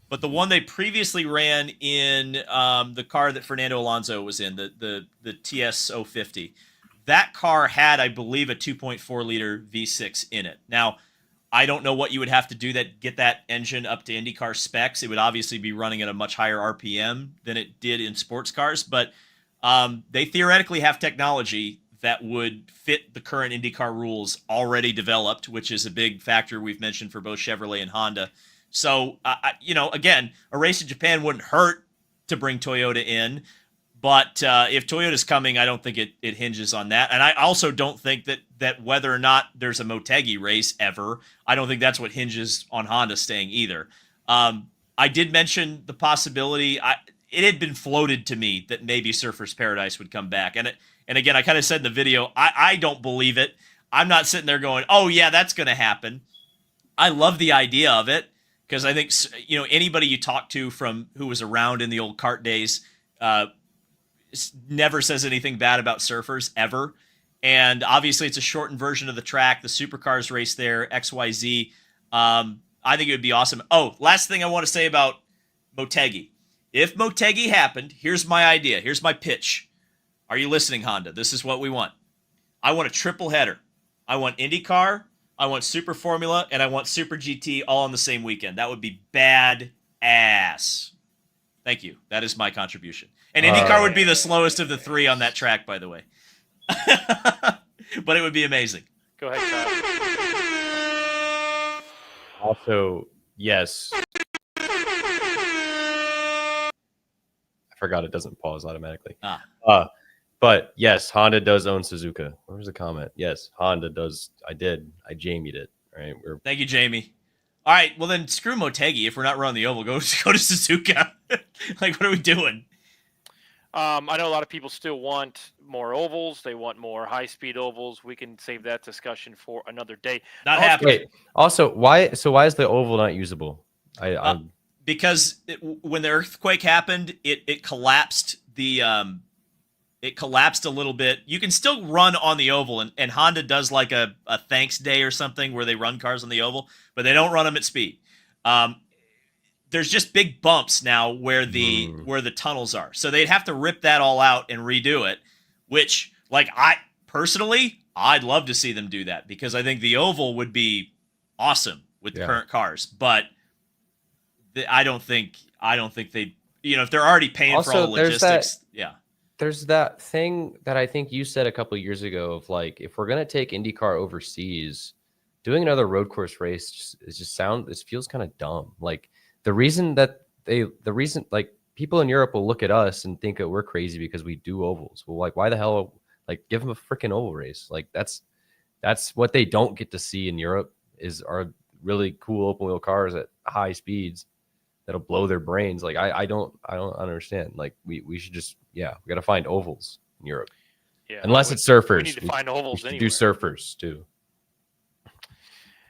but the one they previously ran in the car that Fernando Alonso was in, the TS050. That car had, I believe, a 2.4 liter V6 in it. Now, I don't know what you would have to do that get that engine up to IndyCar specs. It would obviously be running at a much higher RPM than it did in sports cars, but they theoretically have technology that would fit the current IndyCar rules already developed, which is a big factor we've mentioned for both Chevrolet and Honda. So, again, a race in Japan wouldn't hurt to bring Toyota in, but if Toyota's coming, I don't think it hinges on that. And I also don't think that whether or not there's a Motegi race ever, I don't think that's what hinges on Honda staying either. I did mention the possibility. It had been floated to me that maybe Surfers Paradise would come back. And again, I kind of said in the video, I don't believe it. I'm not sitting there going, oh, yeah, that's going to happen. I love the idea of it because I think, anybody you talk to from who was around in the old kart days never says anything bad about surfers ever. And obviously, it's a shortened version of the track. The supercars race there, XYZ. I think it would be awesome. Oh, last thing I want to say about Motegi. If Motegi happened, here's my idea. Here's my pitch. Are you listening, Honda? This is what we want. I want a triple header. I want IndyCar, I want Super Formula, and I want Super GT all on the same weekend. That would be bad ass. Thank you. That is my contribution. And IndyCar would be the slowest of the three on that track, by the way. But it would be amazing. Go ahead, Kyle. Also, yes. I forgot it doesn't pause automatically. But yes, Honda does own Suzuka. Where was the comment? Yes, Honda does. I Jamied it. Right. Thank you, Jamie. All right. Well, then screw Motegi. If we're not running the oval, go to Suzuka. Like, what are we doing? I know a lot of people still want more ovals. They want more high-speed ovals. We can save that discussion for another day. Not happening. Wait. Also, why? So why is the oval not usable? Because when the earthquake happened, it collapsed it collapsed a little bit. You can still run on the oval, and Honda does like a thanks day or something where they run cars on the oval, but they don't run them at speed. There's just big bumps now where the tunnels are. So they'd have to rip that all out and redo it, which, like, I'd love to see them do that because I think the oval would be awesome with the current cars. But I don't think they, if they're already paying for all the logistics. There's that thing that I think you said a couple of years ago of like, if we're going to take IndyCar overseas, doing another road course race it feels kind of dumb. Like the reason like people in Europe will look at us and think that we're crazy because we do ovals. Well, like, why the hell, like, give them a freaking oval race. Like that's what they don't get to see in Europe are really cool open wheel cars at high speeds that'll blow their brains. Like I don't understand. Like we should just, we got to find ovals in Europe. Yeah, unless it's surfers. We need to find ovals we anywhere. Do surfers too.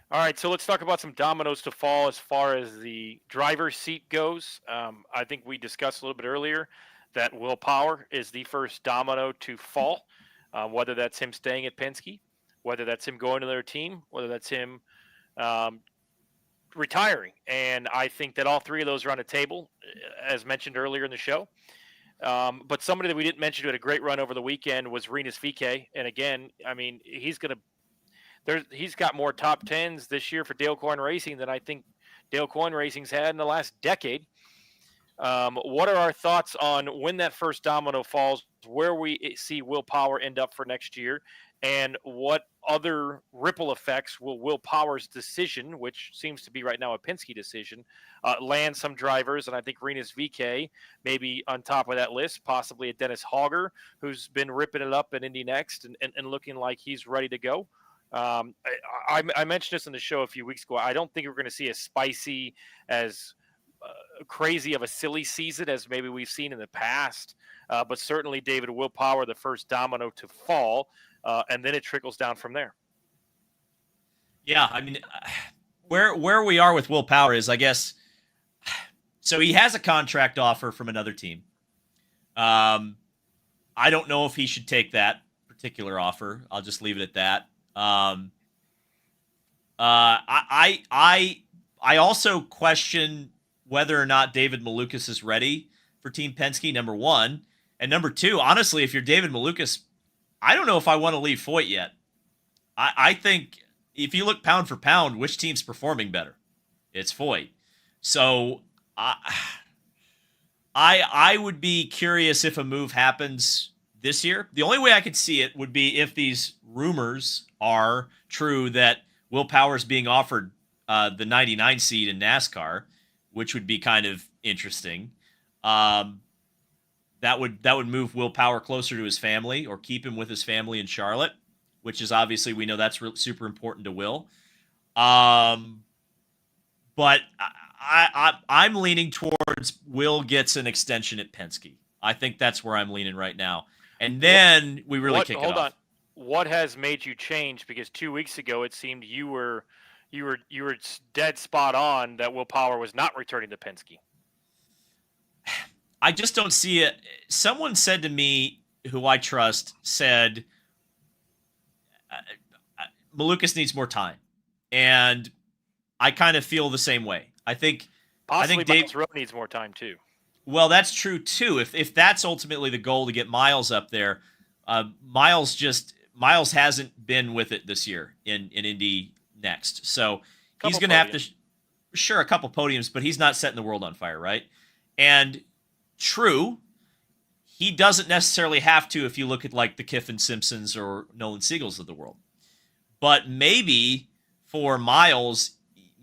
All right, so let's talk about some dominoes to fall as far as the driver's seat goes. I think we discussed a little bit earlier that Will Power is the first domino to fall, whether that's him staying at Penske, whether that's him going to their team, whether that's him um, retiring. And I think that all three of those are on the table, as mentioned earlier in the show. But somebody that we didn't mention who had a great run over the weekend was Rinus VeeKay. And again, I mean, he's got more top tens this year for Dale Coyne Racing than I think Dale Coyne Racing's had in the last decade. What are our thoughts on when that first domino falls, where we see Will Power end up for next year, and what other ripple effects will Will Power's decision, which seems to be right now a Penske decision, land some drivers? And I think Rinus VeeKay maybe on top of that list, possibly a Dennis Hogger, who's been ripping it up in Indy Next and looking like he's ready to go. I mentioned this in the show a few weeks ago. I don't think we're going to see as spicy, as crazy of a silly season as maybe we've seen in the past. But certainly, David, Will Power, the first domino to fall, and then it trickles down from there. Yeah, I mean, where we are with Will Power is, I guess, so he has a contract offer from another team. I don't know if he should take that particular offer. I'll just leave it at that. I also question whether or not David Malukas is ready for Team Penske, number one. And number two, honestly, if you're David Malukas, I don't know if I want to leave Foyt yet. I think if you look pound for pound, which team's performing better? It's Foyt. So I would be curious if a move happens this year. The only way I could see it would be if these rumors are true that Will Power is being offered the 99 seed in NASCAR, which would be kind of interesting. That would move Will Power closer to his family or keep him with his family in Charlotte, which is obviously, we know that's super important to Will. But I'm leaning towards Will gets an extension at Penske. I think that's where I'm leaning right now. And then we really kick it off. Hold on. What has made you change? Because 2 weeks ago it seemed you were dead spot on that Will Power was not returning to Penske. I just don't see it. Someone said to me, who I trust, said Malukas needs more time, and I kind of feel the same way. I think Miles Rowe needs more time too. Well, that's true too. If that's ultimately the goal to get Miles up there, Miles hasn't been with it this year in Indy Next, so he's going to have to a couple podiums, but he's not setting the world on fire, right? And true, he doesn't necessarily have to if you look at like the Kiffin Simpsons or Nolan Siegels of the world. But maybe for Miles,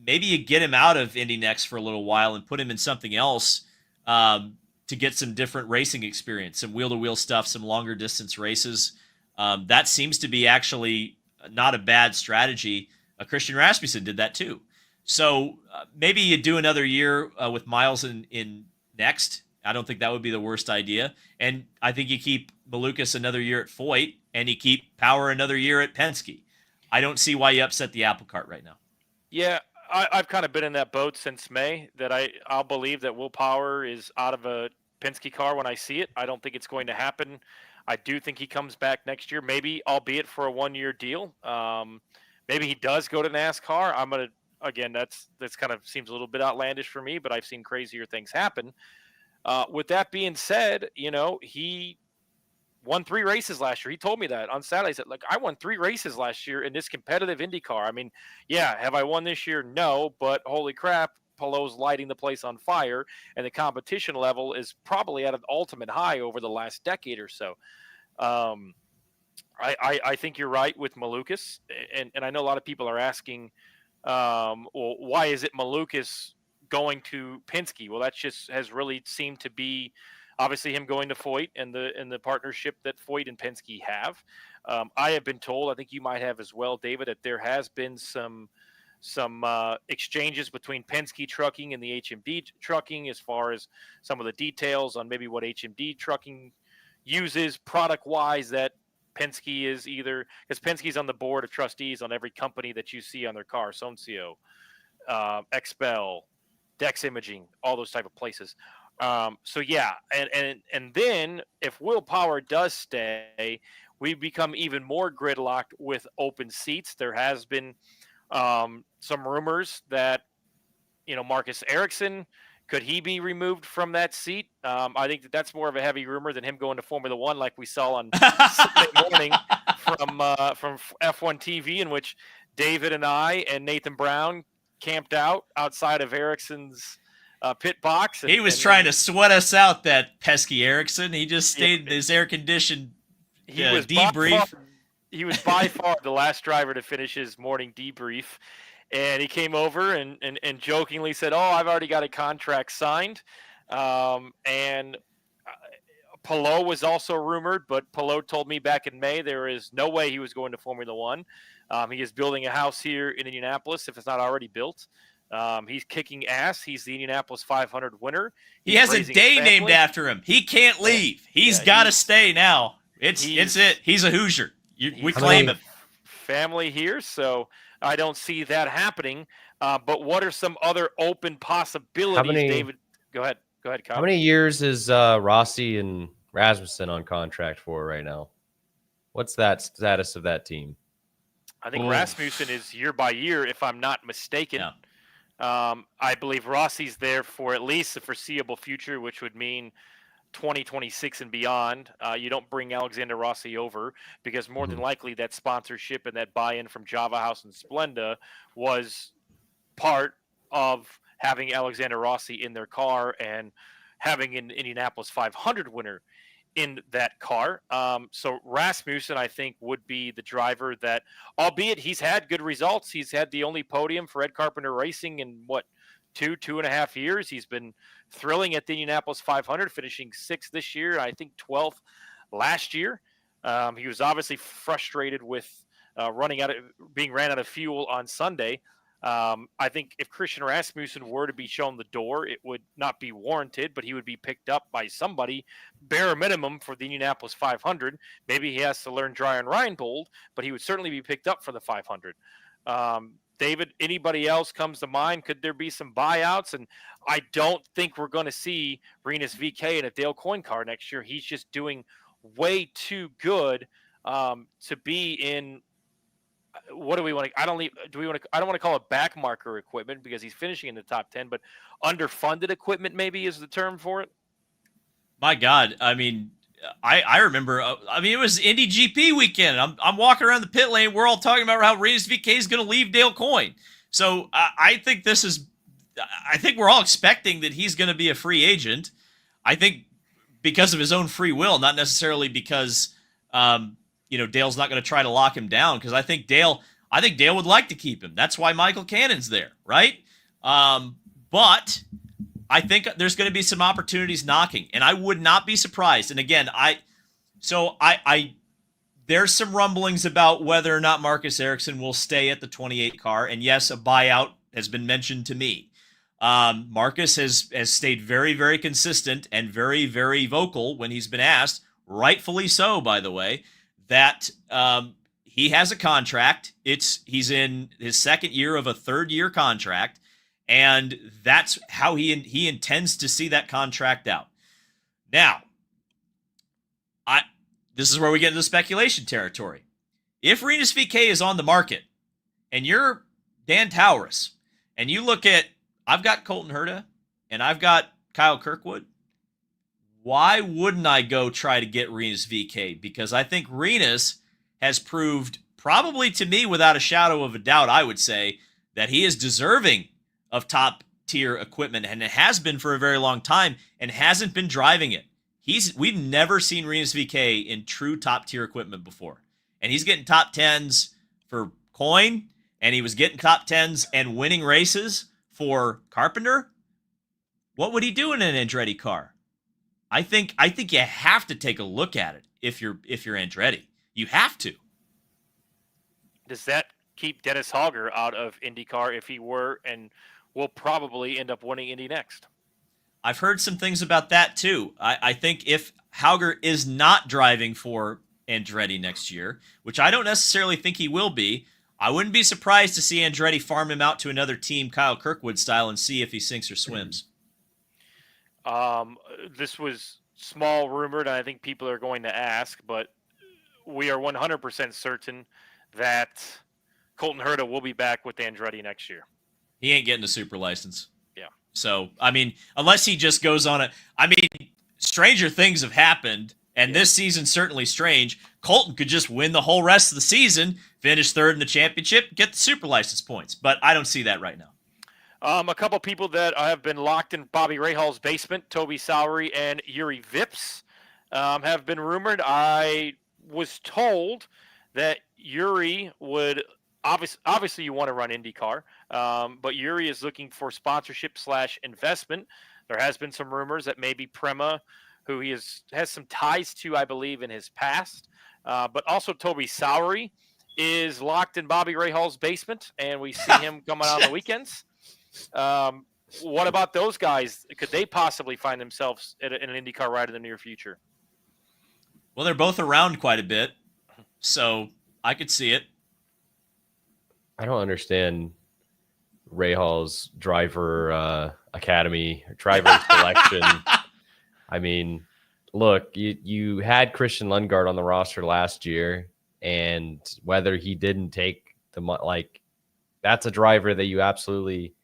maybe you get him out of Indy Next for a little while and put him in something else to get some different racing experience, some wheel-to-wheel stuff, some longer distance races. That seems to be actually not a bad strategy. Christian Rasmussen did that too. So maybe you do another year with Miles in Next. I don't think that would be the worst idea. And I think you keep Malukas another year at Foyt, and you keep Power another year at Penske. I don't see why you upset the apple cart right now. Yeah, I've kind of been in that boat since May, that I'll believe that Will Power is out of a Penske car when I see it. I don't think it's going to happen. I do think he comes back next year, maybe, albeit for a one-year deal. Maybe he does go to NASCAR. I'm going to, again, that's kind of seems a little bit outlandish for me, but I've seen crazier things happen. With that being said, he won 3 races last year. He told me that on Saturday. He said, "Look, I won 3 races last year in this competitive IndyCar. I mean, yeah, have I won this year? No, but holy crap, Palo's lighting the place on fire, and the competition level is probably at an ultimate high over the last decade or so." I think you're right with Malukas, and I know a lot of people are asking, well, why is it Malukas going to Penske? Well, that just has really seemed to be obviously him going to Foyt and the partnership that Foyt and Penske have. I have been told, I think you might have as well, David, that there has been some exchanges between Penske Trucking and the HMD Trucking as far as some of the details on maybe what HMD Trucking uses product-wise that Penske is either, because Penske's on the board of trustees on every company that you see on their car, Soncio, Expel, Dex Imaging, all those type of places. So yeah, and then if Will Power does stay, we become even more gridlocked with open seats. There has been some rumors that Marcus Ericsson, could he be removed from that seat? I think that's more of a heavy rumor than him going to Formula One, like we saw on Sunday morning from F1 TV, in which David and I and Nathan Brown camped outside of Ericsson's pit box. He was trying to sweat us out, that pesky Ericsson. He just stayed in his air-conditioned debrief. He was by far the last driver to finish his morning debrief. And he came over and jokingly said, "Oh, I've already got a contract signed." And Palou was also rumored, but Palou told me back in May there is no way he was going to Formula One. He is building a house here in Indianapolis, if it's not already built. He's kicking ass. He's the Indianapolis 500 winner. He has a day named after him. He can't leave. He's got to stay now. It's it. He's a Hoosier. We claim him. Family here, so I don't see that happening. But what are some other open possibilities, David? Go ahead, Kyle. How many years is Rossi and Rasmussen on contract for right now? What's that status of that team? I think Rasmussen is year by year, if I'm not mistaken. Yeah. I believe Rossi's there for at least the foreseeable future, which would mean 2026 and beyond. You don't bring Alexander Rossi over because more than likely that sponsorship and that buy-in from Java House and Splenda was part of having Alexander Rossi in their car and having an Indianapolis 500 winner in that car. So Rasmussen, I think, would be the driver that, albeit he's had good results. He's had the only podium for Ed Carpenter Racing in 2.5 years. He's been thrilling at the Indianapolis 500, finishing 6th this year, I think 12th last year. He was obviously frustrated with being ran out of fuel on Sunday. I think if Christian Rasmussen were to be shown the door, it would not be warranted, but he would be picked up by somebody, bare minimum, for the Indianapolis 500. Maybe he has to learn dry and Reinbold, but he would certainly be picked up for the 500. David, anybody else comes to mind? Could there be some buyouts? And I don't think we're going to see Rinus VeeKay in a Dale Coyne car next year. He's just doing way too good to be in. What do we want to? I don't want to call it back marker equipment because he's finishing in the top 10, but underfunded equipment maybe is the term for it. My God, I mean, I remember. It was Indy GP weekend. I'm walking around the pit lane. We're all talking about how Rinus VeeKay is going to leave Dale Coyne. So I think I think we're all expecting that he's going to be a free agent. I think because of his own free will, not necessarily because Dale's not going to try to lock him down. Because I think Dale would like to keep him. That's why Michael Cannon's there, right? But I think there's going to be some opportunities knocking, and I would not be surprised. And again, there's some rumblings about whether or not Marcus Ericsson will stay at the 28 car. And yes, a buyout has been mentioned to me. Marcus has stayed very, very consistent and very, very vocal when he's been asked, rightfully so, by the way, that he has a contract. He's in his second year of a third-year contract, and that's how he intends to see that contract out. Now, this is where we get into speculation territory. If Rinus VeeKay is on the market, and you're Dan Taurus, and you look at, I've got Colton Herta, and I've got Kyle Kirkwood, why wouldn't I go try to get Rinus VeeKay? Because I think Rinus has proved, probably to me without a shadow of a doubt, I would say, that he is deserving of top-tier equipment, and it has been for a very long time, and hasn't been driving it. We've never seen Rinus VeeKay in true top-tier equipment before. And he's getting top 10s for Coyne, and he was getting top 10s and winning races for Carpenter. What would he do in an Andretti car? I think you have to take a look at it if you're Andretti. You have to. Does that keep Dennis Hogger out of IndyCar if he were and will probably end up winning Indy next? I've heard some things about that too. I think if Hauger is not driving for Andretti next year, which I don't necessarily think he will be. I wouldn't be surprised to see Andretti farm him out to another team, Kyle Kirkwood style, and see if he sinks or swims. This was small rumored, and I think people are going to ask, but we are 100% certain that Colton Herta will be back with Andretti next year. He ain't getting a super license. Yeah. So, I mean, unless he just goes on stranger things have happened, and this season's certainly strange. Colton could just win the whole rest of the season, finish third in the championship, get the super license points, but I don't see that right now. A couple people that have been locked in Bobby Rahal's basement, Toby Sowery and Yuri Vips, have been rumored. I was told that Yuri would obviously you want to run IndyCar, but Yuri is looking for sponsorship / investment. There has been some rumors that maybe Prema, who he has some ties to, I believe, in his past, but also Toby Sowery is locked in Bobby Rahal's basement, and we see him coming out on the weekends. What about those guys? Could they possibly find themselves in an IndyCar ride in the near future? Well, they're both around quite a bit, so I could see it. I don't understand Rahal's driver academy, driver selection. I mean, look, you had Christian Lundgaard on the roster last year, and whether he didn't take that's a driver that you absolutely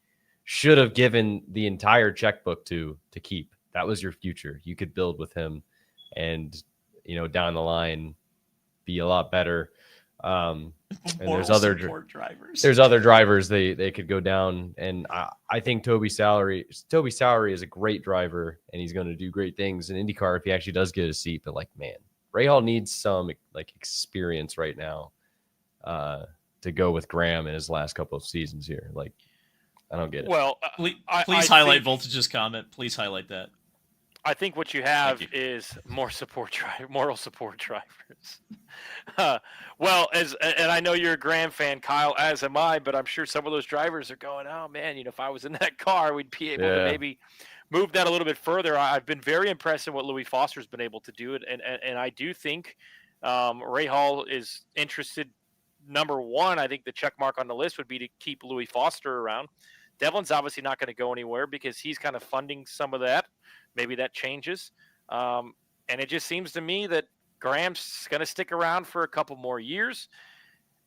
should have given the entire checkbook to keep. That was your future. You could build with him and, down the line be a lot better. And there's other drivers. There's other drivers they could go down. And I think Toby Sowery is a great driver, and he's going to do great things in IndyCar if he actually does get a seat. But Rahal needs some experience right now to go with Graham in his last couple of seasons here. I don't get it. Well, please highlight Voltage's comment. Please highlight that. I think what you have is moral support drivers. And I know you're a Graham fan, Kyle, as am I, but I'm sure some of those drivers are going, oh man, if I was in that car, we'd be able to maybe move that a little bit further. I've been very impressed in what Louis Foster's been able to do, and I do think Rahal is interested. Number one, I think the check mark on the list would be to keep Louis Foster around. Devlin's obviously not going to go anywhere because he's kind of funding some of that. Maybe that changes. And it just seems to me that Graham's going to stick around for a couple more years.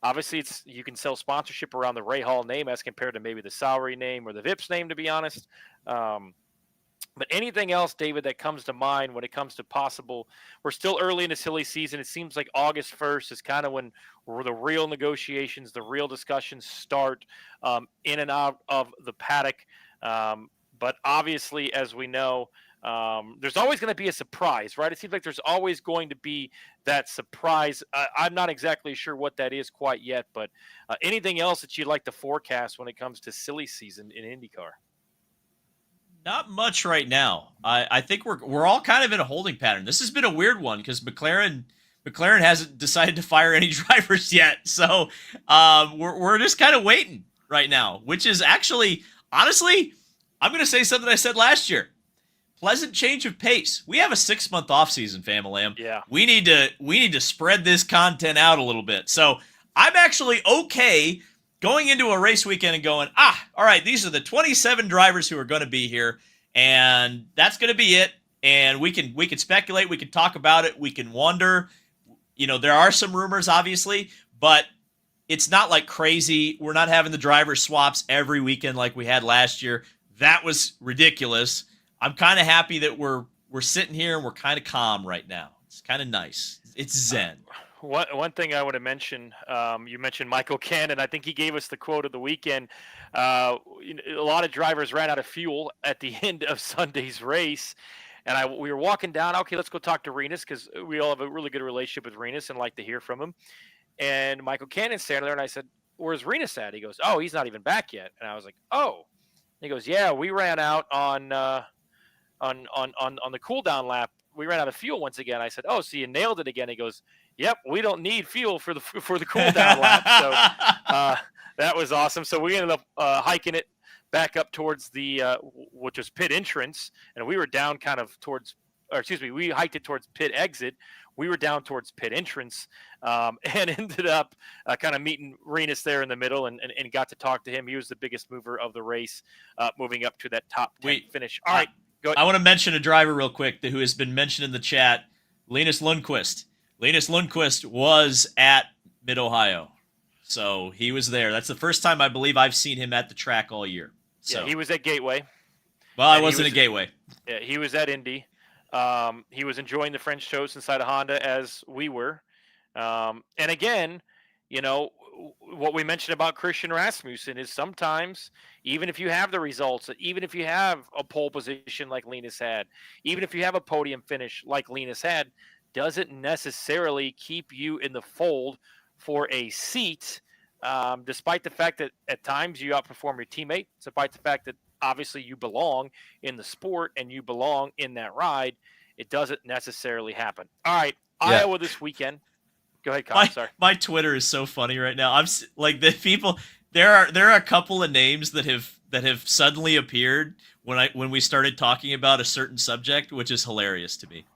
Obviously, you can sell sponsorship around the Rahal name as compared to maybe the Sowery name or the Vips name, to be honest. But anything else, David, that comes to mind when it comes to possible – we're still early in the silly season. It seems like August 1st is kind of when the real negotiations, the real discussions start in and out of the paddock. But obviously, as we know, there's always going to be a surprise, right? It seems like there's always going to be that surprise. I'm not exactly sure what that is quite yet, but anything else that you'd like to forecast when it comes to silly season in IndyCar? Not much right now. I think we're all kind of in a holding pattern. This has been a weird one because McLaren hasn't decided to fire any drivers yet, so we're just kind of waiting right now. Which is actually, honestly, I'm going to say something I said last year. Pleasant change of pace. We have a 6-month off season, Famalam. Yeah. We need to spread this content out a little bit. So I'm actually okay going into a race weekend and going, all right, these are the 27 drivers who are going to be here, and that's going to be it. And we can speculate, we can talk about it, we can wonder. There are some rumors, obviously, but it's not like crazy. We're not having the driver swaps every weekend like we had last year. That was ridiculous. I'm kind of happy that we're sitting here and we're kind of calm right now. It's kind of nice. It's zen. One thing I want to mention, you mentioned Michael Cannon. I think he gave us the quote of the weekend. A lot of drivers ran out of fuel at the end of Sunday's race. And we were walking down. Okay, let's go talk to Renus because we all have a really good relationship with Renus and like to hear from him. And Michael Cannon's standing there, and I said, "Where's Renus at?" He goes, "Oh, he's not even back yet." And I was like, "Oh." And he goes, "Yeah, we ran out on the cool down lap. We ran out of fuel once again." I said, "Oh, so you nailed it again." He goes, "Yep, we don't need fuel for the cool down lap." So that was awesome. So we ended up hiking it back up towards the which was pit entrance, and we were down kind of towards or excuse me, we hiked it towards pit exit. We were down towards pit entrance, and ended up kind of meeting Renus there in the middle, and got to talk to him. He was the biggest mover of the race, moving up to that top 10 finish. All right, go ahead. I want to mention a driver real quick who has been mentioned in the chat, Linus Lundqvist. Linus Lundqvist was at Mid-Ohio, so he was there. That's the first time I believe I've seen him at the track all year. So. Yeah, he was at Gateway. Well, I wasn't at Gateway. Yeah, he was at Indy. He was enjoying the French toast inside of Honda as we were. And again, you know, what we mentioned about Christian Rasmussen is sometimes, even if you have the results, even if you have a pole position like Linus had, even if you have a podium finish like Linus had, doesn't necessarily keep you in the fold for a seat, despite the fact that at times you outperform your teammate, despite the fact that obviously you belong in the sport and you belong in that ride. It doesn't necessarily happen. All right, yeah. Iowa this weekend. Go ahead, Kyle. Sorry. My Twitter is so funny right now. I'm like the people. There are a couple of names that have suddenly appeared when we started talking about a certain subject, which is hilarious to me.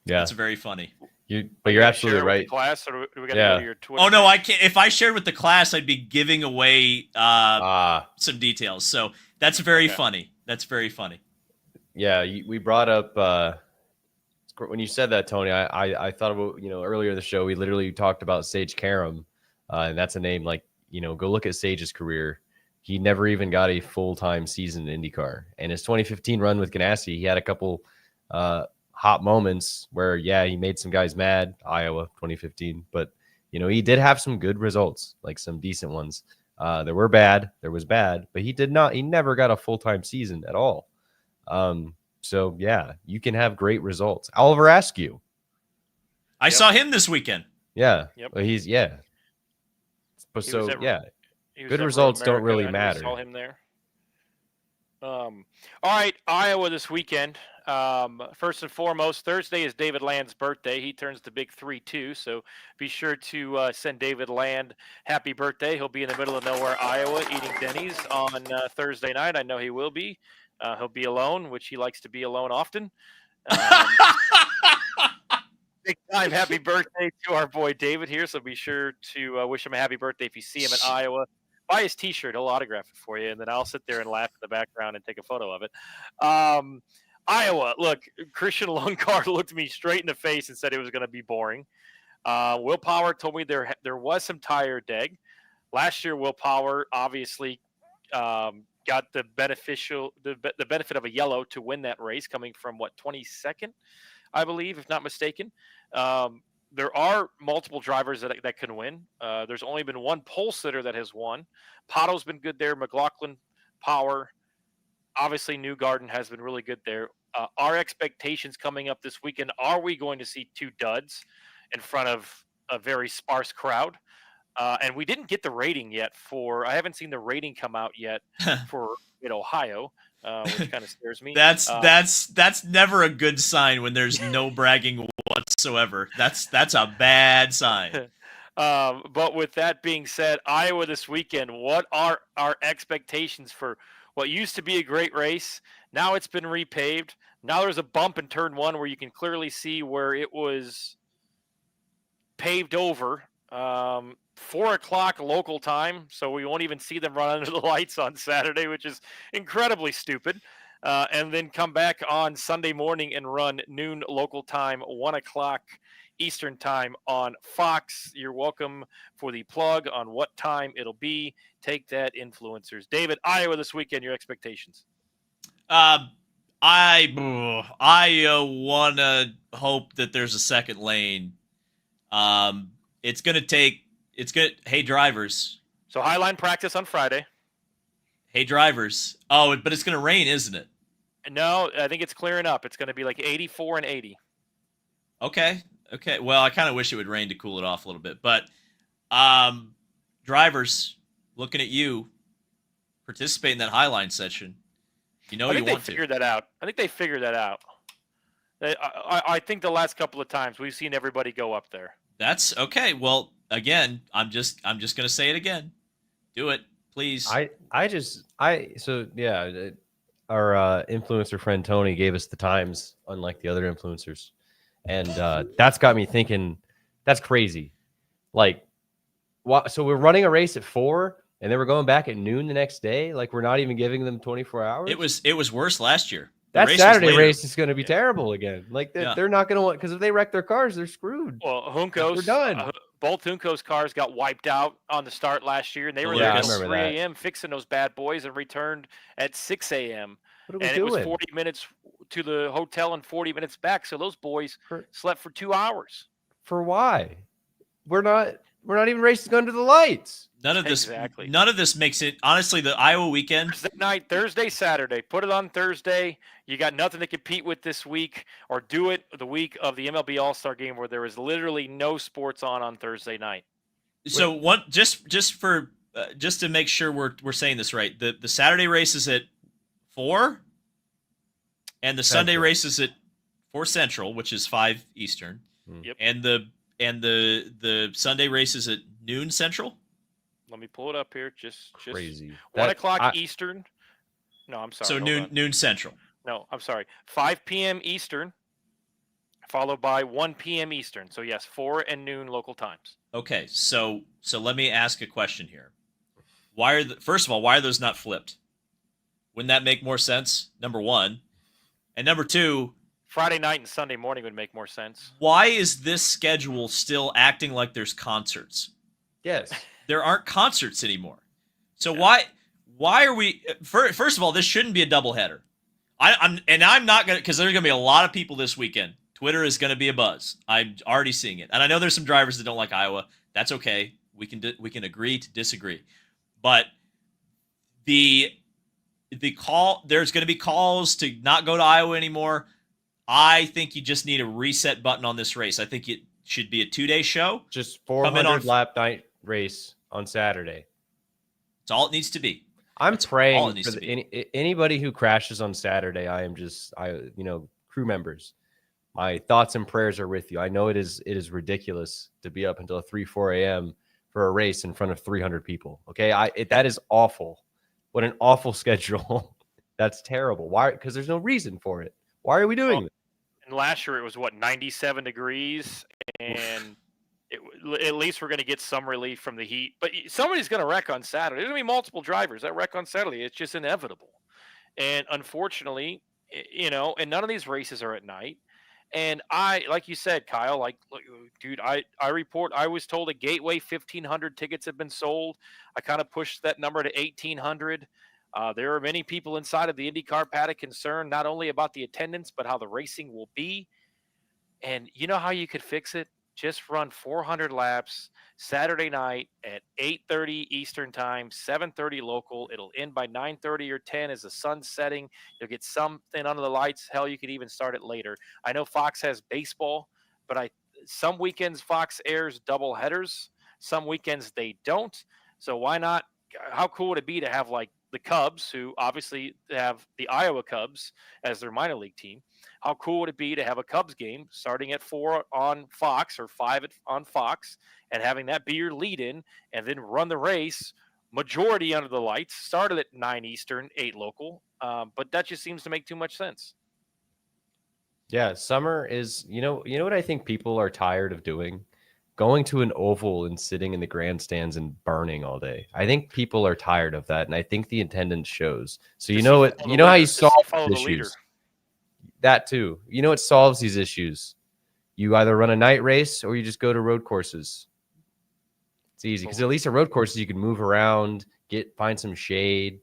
Yeah, it's very funny. But you're absolutely right. With the class, or do we got to go to your Twitter? Oh no, I can't. If I shared with the class, I'd be giving away some details. So that's very funny. That's very funny. Yeah, we brought up when you said that, Tony. I thought about earlier in the show we literally talked about Sage Karam, and that's a name like go look at Sage's career. He never even got a full-time season in IndyCar, and his 2015 run with Ganassi, he had a couple hot moments where he made some guys mad. Iowa 2015, but he did have some good results, like some decent ones. There was bad, but he never got a full-time season at all. So yeah, you can have great results. Oliver Askew, I saw him this weekend. Yeah, yep. But good results don't really matter. Saw him there. All right, Iowa this weekend. First and foremost, Thursday is David Land's birthday. He turns the big 3-2, so be sure to send David Land happy birthday. He'll be in the middle of nowhere, Iowa, eating Denny's on Thursday night. I know he will be. He'll be alone, which he likes to be alone often. Big time happy birthday to our boy David here, so be sure to wish him a happy birthday if you see him in Iowa. Buy his T-shirt. He'll autograph it for you, and then I'll sit there and laugh in the background and take a photo of it. Iowa, look, Christian Lundgaard looked me straight in the face and said it was going to be boring. Will Power told me there was some tire deg. Last year, Will Power obviously got the benefit of a yellow to win that race, coming from 22nd, I believe, if not mistaken. There are multiple drivers that can win. There's only been one pole sitter that has won. Pato's been good there. McLaughlin, Power. Obviously, Newgarden has been really good there. Our expectations coming up this weekend, are we going to see two duds in front of a very sparse crowd? And we didn't get the rating yet I haven't seen the rating come out yet for Ohio, which kind of scares me. That's never a good sign when there's no bragging whatsoever. That's a bad sign. But with that being said, Iowa this weekend, what are our expectations for what used to be a great race? Now it's been repaved. Now there's a bump in turn one where you can clearly see where it was paved over. 4:00 local time, so we won't even see them run under the lights on Saturday, which is incredibly stupid. And then come back on Sunday morning and run noon local time, 1:00 Eastern time on Fox. You're welcome for the plug on what time it'll be. Take that, influencers. David, Iowa this weekend, your expectations? I want to hope that there's a second lane. Hey, drivers. So Highline practice on Friday. Hey, drivers. Oh, but it's going to rain, isn't it? No, I think it's clearing up. It's going to be like 84 and 80. Okay. Well, I kind of wish it would rain to cool it off a little bit. But drivers, looking at you, participate in that Highline session. You know you want to. I think they figured that out. I think the last couple of times we've seen everybody go up there. That's okay. Well, again, I'm just going to say it again. Do it, please. influencer friend Tony gave us the times, unlike the other influencers, and that's got me thinking. That's crazy. Like, so we're running a race at 4, and then we're going back at noon the next day. Like, we're not even giving them 24 hours. It was worse last year. That Saturday race is going to be terrible again. Like, they're not going to want, because if they wreck their cars, they're screwed. Well, Junco's, they're done. Both Junco's cars got wiped out on the start last year, and they were there at 3 a.m. fixing those bad boys and returned at 6 a.m. What are we and doing? It was 40 minutes to the hotel and 40 minutes back. So those boys slept for 2 hours. For why? We're not even racing under the lights. None of this makes it. Honestly, the Iowa weekend, Thursday night, Thursday, Saturday. Put it on Thursday. You got nothing to compete with this week, or do it the week of the MLB All-Star Game where there is literally no sports on Thursday night. So just to make sure we're saying this right, the Saturday race is at 4, and the Sunday race is at 4 Central, which is 5 Eastern. Yep. And the Sunday race is at noon Central. Let me pull it up here. Just crazy. 1 o'clock Eastern. No, I'm sorry. So noon Central. No, I'm sorry. 5 p.m. Eastern, followed by 1 p.m. Eastern. So yes, 4 and noon local times. Okay, so let me ask a question here. First of all, why are those not flipped? Wouldn't that make more sense? Number one, and number two, Friday night and Sunday morning would make more sense. Why is this schedule still acting like there's concerts? Yes. There aren't concerts anymore. So why are we first of all, this shouldn't be a doubleheader. I'm not gonna, because there's gonna be a lot of people this weekend. Twitter is gonna be a buzz. I'm already seeing it. And I know there's some drivers that don't like Iowa. That's okay. We can agree to disagree. But the call, there's gonna be calls to not go to Iowa anymore. I think you just need a reset button on this race. I think it should be a 2-day show. Just 400 lap night race on Saturday. That's all it needs to be. I'm praying for anybody who crashes on Saturday. Crew members, my thoughts and prayers are with you. I know it is ridiculous to be up until 3-4 a.m. for a race in front of 300 people. Okay, that is awful. What an awful schedule. That's terrible. Why? Because there's no reason for it. Why are we doing this? And last year it was 97 degrees, and at least we're going to get some relief from the heat. But somebody's going to wreck on Saturday. There's going to be multiple drivers that wreck on Saturday. It's just inevitable. And unfortunately, and none of these races are at night. And like you said, Kyle, dude, I was told at Gateway 1,500 tickets have been sold. I kind of pushed that number to 1,800. There are many people inside of the IndyCar paddock concerned not only about the attendance, but how the racing will be. And you know how you could fix it? Just run 400 laps Saturday night at 8:30 Eastern time, 7:30 local. It'll end by 9:30 or 10 as the sun's setting. You'll get something under the lights. Hell, you could even start it later. I know Fox has baseball, but some weekends Fox airs double headers. Some weekends they don't. So why not? How cool would it be to have like the Cubs, who obviously have the Iowa Cubs as their minor league team? How cool would it be to have a Cubs game starting at 4 on Fox or 5 on Fox, and having that be your lead-in, and then run the race majority under the lights, started at 9 Eastern, 8 local. But that just seems to make too much sense. Yeah, summer is, you know what I think people are tired of doing? Going to an oval and sitting in the grandstands and burning all day. I think people are tired of that, and I think the attendance shows. So how you solve these issues. That too. You know what solves these issues? You either run a night race or you just go to road courses. It's easy because at least at road courses you can move around, find some shade.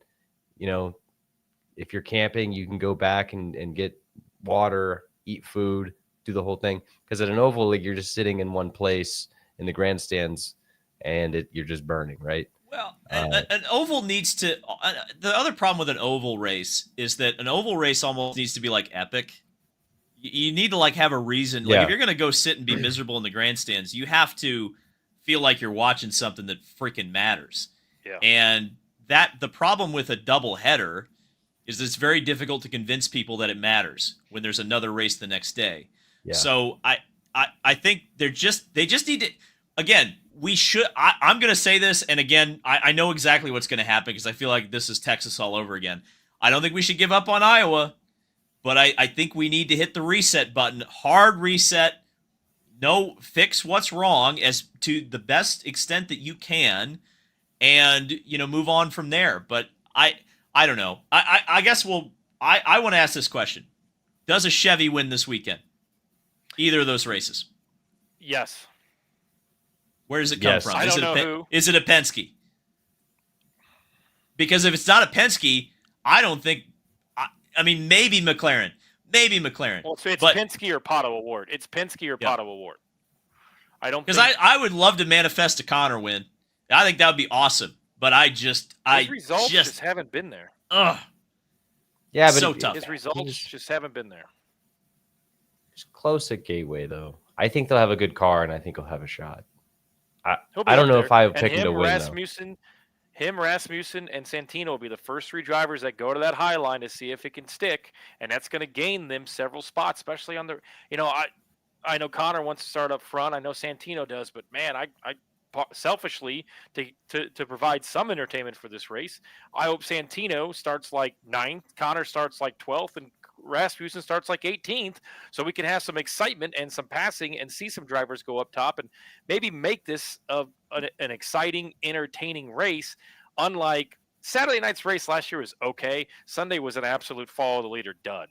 If you're camping, you can go back and get water, eat food, do the whole thing. Because at an oval league, you're just sitting in one place in the grandstands, and you're just burning, right? Well, an oval needs to. The other problem with an oval race is that an oval race almost needs to be like epic. You need to have a reason. If you're gonna go sit and be miserable in the grandstands, you have to feel like you're watching something that freaking matters. Yeah. And the problem with a double header is it's very difficult to convince people that it matters when there's another race the next day. Yeah. So I think they just need to, again, I'm going to say this, and again, I know exactly what's going to happen because I feel like this is Texas all over again. I don't think we should give up on Iowa, but I think we need to hit the reset button. Hard reset. No, fix what's wrong as to the best extent that you can, and move on from there. But I don't know. I guess I want to ask this question: does a Chevy win this weekend? Either of those races? Yes. Where does it come Yes. from? I Is don't it know who. Is it a Penske? Because if it's not a Penske, I don't think. I mean, maybe McLaren. Maybe McLaren. Well, so it's but, Penske or Pato Award. It's Penske or Yeah. Pato Award. I don't Because think I would love to manifest a Connor win. I think that would be awesome. But his results just haven't been there. Ugh. Yeah, but So tough. His results just haven't been there. He's close at Gateway, though. I think they'll have a good car, and I think he'll have a shot. He'll be I don't up know there. if I would And pick him to win, though. Rasmussen, and Santino will be the first 3 drivers that go to that high line to see if it can stick, and that's going to gain them several spots, especially on the. I know Connor wants to start up front. I know Santino does, but man, I selfishly to provide some entertainment for this race, I hope Santino starts like 9th, Connor starts like 12th, and Rasmussen starts like 18th, so we can have some excitement and some passing and see some drivers go up top and maybe make this an exciting, entertaining race. Unlike Saturday night's race last year was okay. Sunday was an absolute follow the leader dud.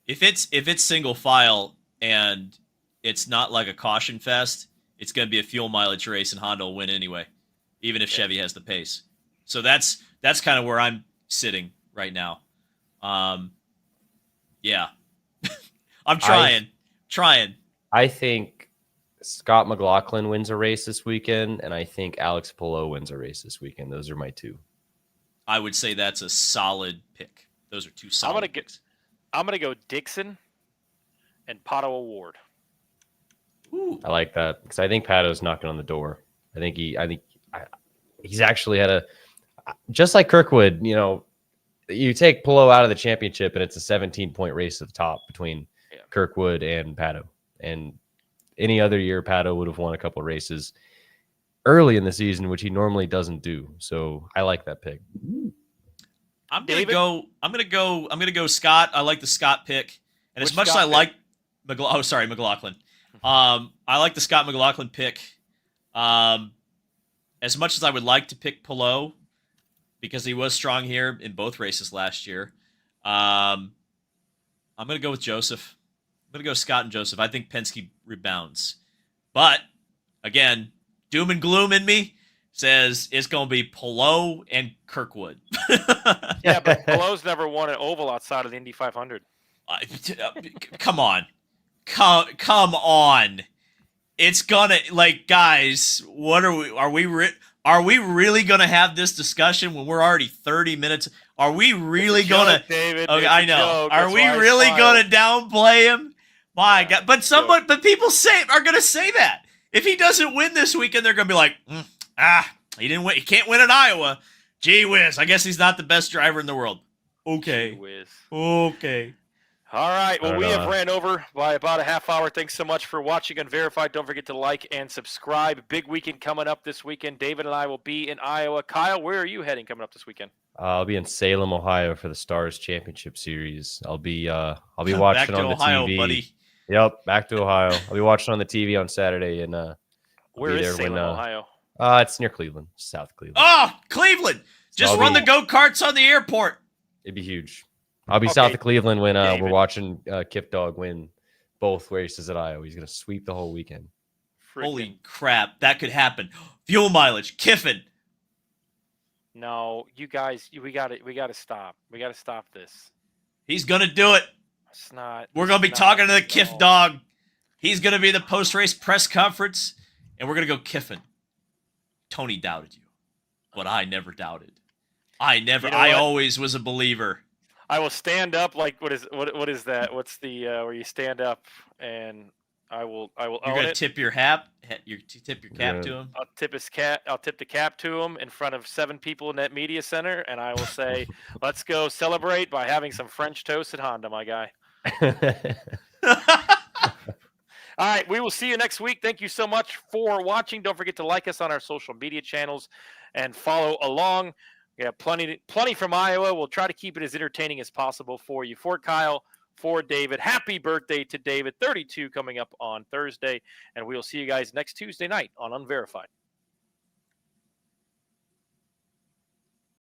If it's single file and it's not like a caution fest, it's going to be a fuel mileage race, and Honda will win anyway, even if Chevy has the pace. So that's kind of where I'm sitting right now. Yeah, I'm trying. I think Scott McLaughlin wins a race this weekend, and I think Alex Palou wins a race this weekend. Those are my 2. I would say that's a solid pick. Those are 2 solid picks. I'm gonna go Dixon and Pato Award. Ooh. I like that because I think Pato's knocking on the door. I think he's actually had just like Kirkwood. You take Palou out of the championship, and it's a 17-point race at the top between Kirkwood and Pato. And any other year, Pato would have won a couple races early in the season, which he normally doesn't do. So I like that pick. I'm gonna go Scott. I like the Scott pick, and Which as much Scott as I like McLaughlin. I like the Scott McLaughlin pick. As much as I would like to pick Palou, because he was strong here in both races last year, I'm going to go with Joseph. I'm going to go Scott and Joseph. I think Penske rebounds. But, again, doom and gloom in me says it's going to be Palou and Kirkwood. Yeah, but Palou's never won an oval outside of the Indy 500. Come on. Come on. It's gonna, guys, what are we really gonna have this discussion when we're already 30 mints? Are we really gonna, David? okay, I know. Are we really gonna downplay him? My God. But people are gonna say that. If he doesn't win this weekend, they're gonna be like, he didn't win. He can't win at Iowa. Gee whiz. I guess he's not the best driver in the world. Okay. Gee whiz. Okay. All right. Well, we know. have ran over by about a half hour. Thanks so much for watching Unverified. Don't forget to like and subscribe. Big weekend coming up this weekend. David and I will be in Iowa. Kyle, where are you heading coming up this weekend? I'll be in Salem, Ohio for the Stars Championship Series. I'll be watching Back to on the Ohio, TV. buddy. Yep, back to Ohio. I'll be watching on the TV on Saturday, and Where is Salem, Ohio? It's near Cleveland, South Cleveland. Oh, Cleveland! Just I'll run be- the go-karts on the airport. It'd be huge. I'll be Okay, south of Cleveland when David. we're watching Kip Dog win both races at Iowa. He's going to sweep the whole weekend. Holy crap, that could happen. Fuel mileage, Kiffin. No, you guys, we got to stop. We got to stop this. He's gonna do it. It's not. We're gonna be talking to the Kiff Dog. He's gonna be the post-race press conference, and we're gonna go Kiffin. Tony doubted you, but I never doubted. I always was a believer. I will stand up like what is that? What's the where you stand up and I will You're own gonna it. tip your cap. You tip your cap to him. I'll tip the cap to him in front of 7 people in that media center, and I will say, "Let's go celebrate by having some French toast at Honda, my guy." All right, we will see you next week. Thank you so much for watching. Don't forget to like us on our social media channels and follow along. Yeah, plenty from Iowa. We'll try to keep it as entertaining as possible for you. For Kyle, for David, happy birthday to David, 32 coming up on Thursday, and we will see you guys next Tuesday night on Unverified.